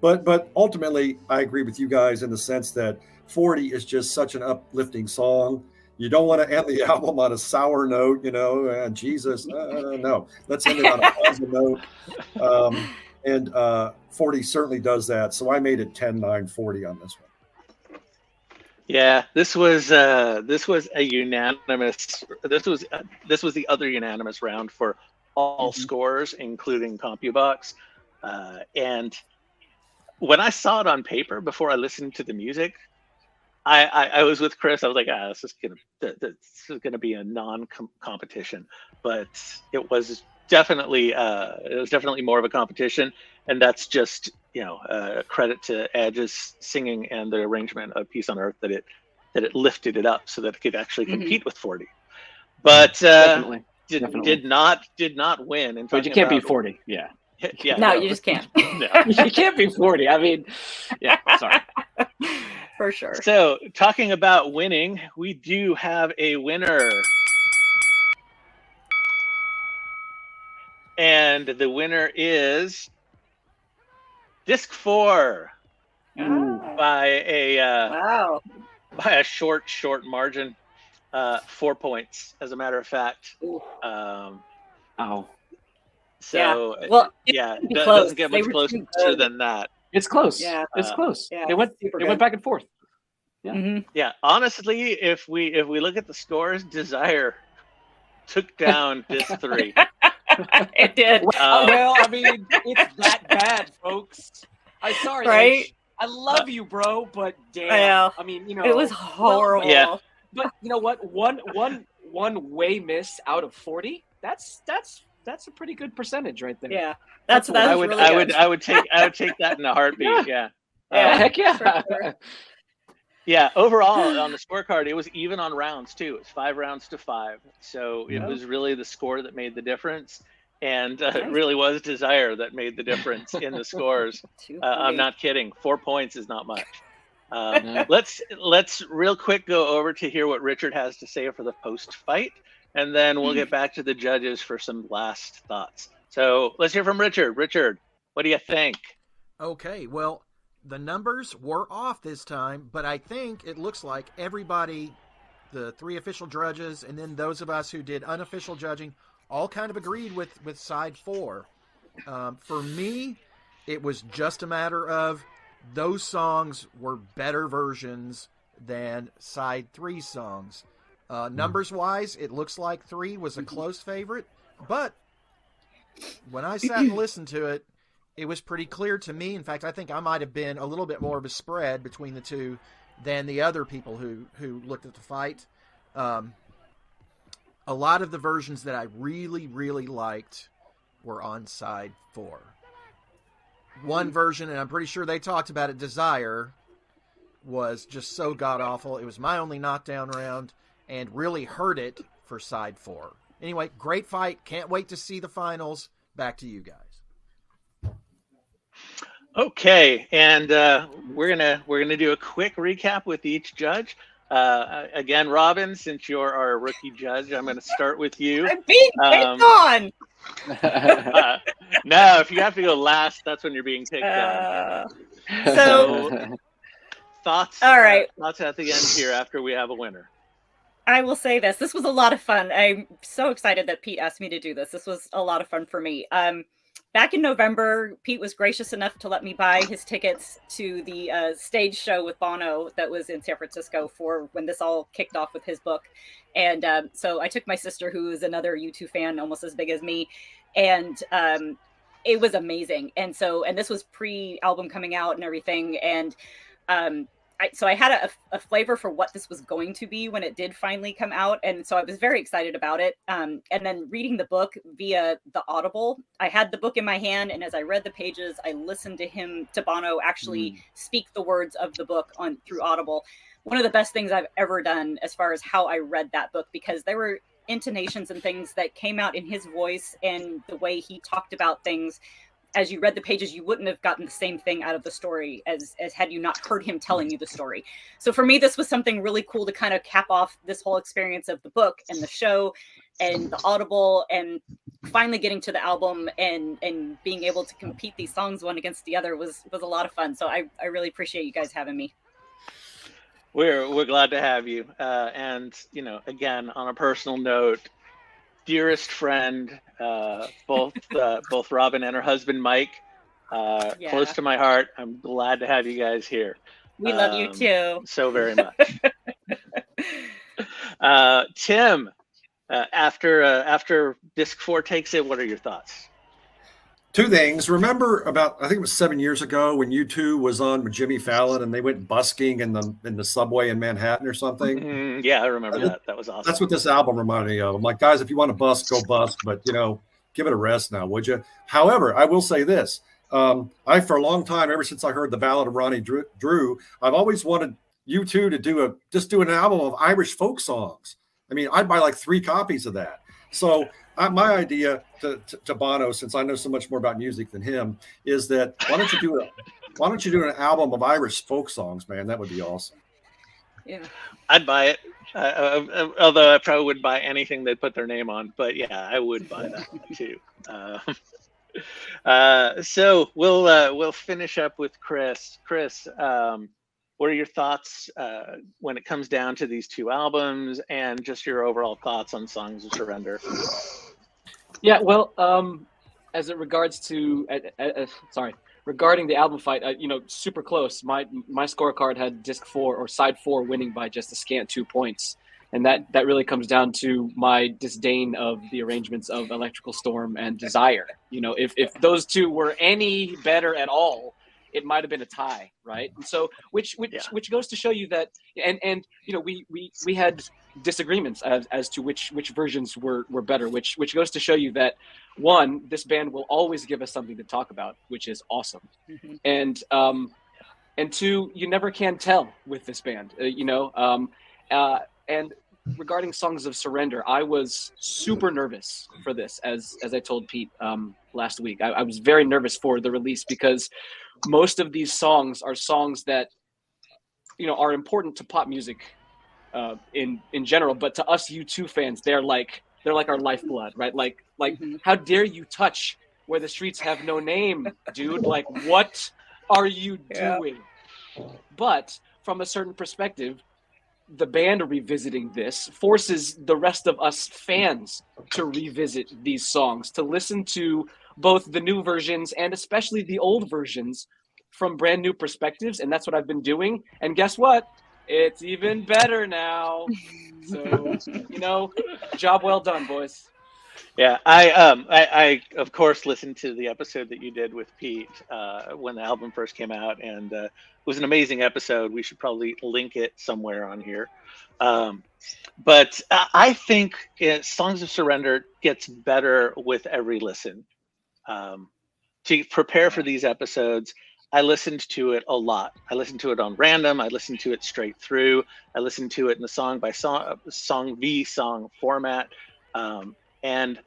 But ultimately, I agree with you guys in the sense that 40 is just such an uplifting song. You don't want to end the album on a sour note, you know, Jesus, no. Let's end it on a positive note. And 40 certainly does that. So I made it 10-9-40 on this one. Yeah, this was a unanimous. This was the other unanimous round for all scores, including CompuBox. And when I saw it on paper before I listened to the music, I was with Chris. I was like, this is gonna be a non-competition, but it was definitely more of a competition, and that's just credit to Edge's singing and the arrangement of Peace on Earth that it lifted it up so that it could actually compete with 40. But Definitely. did not win. But you can't be 40. Yeah. Yeah. No, you just can't. No. You can't be 40. I mean, yeah. Sorry. For sure. So, talking about winning, we do have a winner. And the winner is Disc 4 by a short margin, 4 points, as a matter of fact. So it doesn't get much closer than that. It's close. Yeah, it's close. Yeah, it went back and forth. Yeah. Yeah. Honestly, if we look at the scores, Desire took down Disc 3. It did. Well, I mean, it's that bad, folks. I'm sorry, right? Edge. I love you, bro, but damn. Yeah. I mean, it was horrible. Yeah. But you know what? One way miss out of 40. That's a pretty good percentage right there. Yeah. I would take that in a heartbeat. Yeah. Heck yeah. Sure. Yeah, overall on the scorecard, it was even on rounds too. It's 5 rounds to 5, so it was really the score that made the difference, and it really was Desire that made the difference in the scores. I'm not kidding. 4 points is not much. Let's real quick go over to hear what Richard has to say for the post fight, and then we'll get back to the judges for some last thoughts. So let's hear from Richard. Richard, what do you think? Okay, well, the numbers were off this time, but I think it looks like everybody, the 3 official judges, and then those of us who did unofficial judging, all kind of agreed with side 4. For me, it was just a matter of those songs were better versions than side 3 songs. Numbers-wise, it looks like 3 was a close favorite, but when I sat and listened to it, it was pretty clear to me. In fact, I think I might have been a little bit more of a spread between the two than the other people who looked at the fight. A lot of the versions that I really, really liked were on side 4. One version, and I'm pretty sure they talked about it, Desire, was just so god-awful. It was my only knockdown round and really hurt it for side 4. Anyway, great fight. Can't wait to see the finals. Back to you guys. Okay, and we're gonna do a quick recap with each judge. Again, Robin, since you're our rookie judge, I'm going to start with you. I'm being picked on. No, if you have to go last, that's when you're being picked on. So thoughts. All right. Thoughts at the end here after we have a winner. I will say this. This was a lot of fun. I'm so excited that Pete asked me to do this. This was a lot of fun for me. back in November, Pete was gracious enough to let me buy his tickets to the stage show with Bono that was in San Francisco for when this all kicked off with his book. And so I took my sister, who is another U2 fan, almost as big as me, and it was amazing. And this was pre-album coming out and everything. And so I had a flavor for what this was going to be when it did finally come out. And so I was very excited about it. And then reading the book via the Audible, I had the book in my hand. And as I read the pages, I listened to Bono actually speak the words of the book through Audible. One of the best things I've ever done as far as how I read that book, because there were intonations and things that came out in his voice and the way he talked about things. As you read the pages, you wouldn't have gotten the same thing out of the story as had you not heard him telling you the story. So for me, this was something really cool to kind of cap off this whole experience of the book and the show and the Audible, and finally getting to the album and being able to compete these songs one against the other was a lot of fun. So I really appreciate you guys having me. We're glad to have you. And, you know, again, on a personal note, dearest friend, both Robin and her husband Mike, close to my heart. I'm glad to have you guys here. We love you too, so very much. Tim, after Disc 4 takes it, what are your thoughts? Two things. Remember about, I think it was 7 years ago when U2 was on with Jimmy Fallon and they went busking in the subway in Manhattan or something? Yeah, I remember that. That was awesome. That's what this album reminded me of. I'm like, guys, if you want to bust, go bust, but you know, give it a rest now, would you? However, I will say this. I, for a long time, ever since I heard the Ballad of Ronnie Drew, I've always wanted U2 to do an album of Irish folk songs. I mean, I'd buy like 3 copies of that. So my idea to Bono, since I know so much more about music than him, is that why don't you do an album of Irish folk songs, man? That would be awesome. Yeah, I'd buy it. Although I probably wouldn't buy anything they put their name on, but yeah, I would buy that too. So we'll finish up with Chris. Chris, what are your thoughts when it comes down to these 2 albums, and just your overall thoughts on Songs of Surrender? Yeah, well, as it regards to, regarding the album fight, super close. My scorecard had disc 4 or side 4 winning by just a scant 2 points. And that really comes down to my disdain of the arrangements of Electrical Storm and Desire. You know, if those 2 were any better at all, it might have been a tie, right? And so, which goes to show you that, and you know, we had disagreements as to which versions were better, which goes to show you that, one, this band will always give us something to talk about, which is awesome, and 2, you never can tell with this band, and regarding Songs of Surrender, I was super nervous for this, as I told Pete last week. I was very nervous for the release because most of these songs are songs that, you know, are important to pop music in general, but to us U2 fans, they're like our lifeblood, right? Like how dare you touch Where the Streets Have No Name, dude? Like, what are you doing? But from a certain perspective, the band revisiting this forces the rest of us fans to revisit these songs, to listen to both the new versions and especially the old versions from brand new perspectives. And that's what I've been doing. And guess what? It's even better now. So, you know, job well done, boys. Yeah, I of course listened to the episode that you did with Pete when the album first came out, and it was an amazing episode. We should probably link it somewhere on here. But I think Songs of Surrender gets better with every listen. To prepare for these episodes, I listened to it a lot. I listened to it on random. I listened to it straight through. I listened to it in the song by song format. And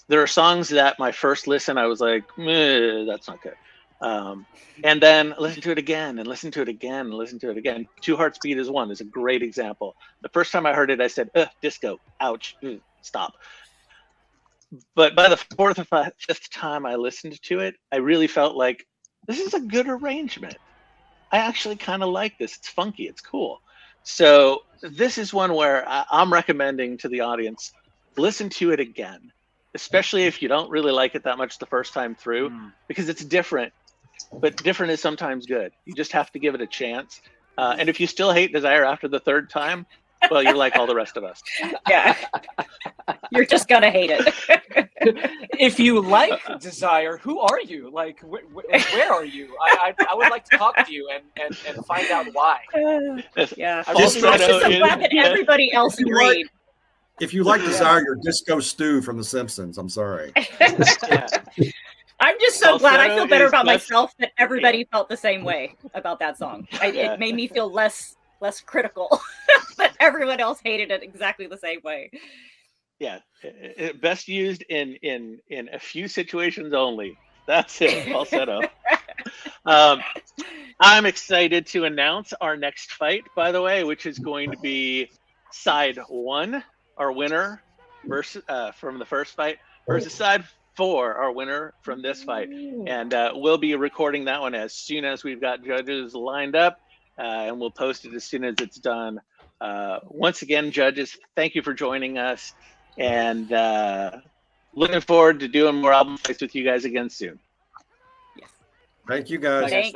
there are songs that my first listen, I was like, that's not good. And then listen to it again and listen to it again and listen to it again. Two Hearts Beat is One is a great example. The first time I heard it, I said, disco, ouch, stop. But by the 4th or 5th time I listened to it, I really felt like this is a good arrangement. I actually kind of like this. It's funky. It's cool. So this is one where I'm recommending to the audience, listen to it again. especially if you don't really like it that much the first time through, because it's different. But different is sometimes good. You just have to give it a chance. And if you still hate Desire after the third time, well, you're like all the rest of us. Yeah. You're just going to hate it. If you like Desire, who are you? Like, where are you? I would like to talk to you and find out why. Yeah. I'm just so glad that everybody else agreed. If you like Desire, you're Disco Stew from The Simpsons. I'm sorry. Yeah. I'm just so glad I feel better about best- myself that everybody felt the same way about that song. It made me feel less critical, but everyone else hated it exactly the same way. Yeah, best used in a few situations only. That's it. All set up. I'm excited to announce our next fight, by the way, which is going to be side 1, our winner versus from the first fight, versus side 4, our winner from this fight. And we'll be recording that one as soon as we've got judges lined up, and we'll post it as soon as it's done. Once again, judges, thank you for joining us, and looking forward to doing more album fights with you guys again soon. Thank you, guys. Thanks.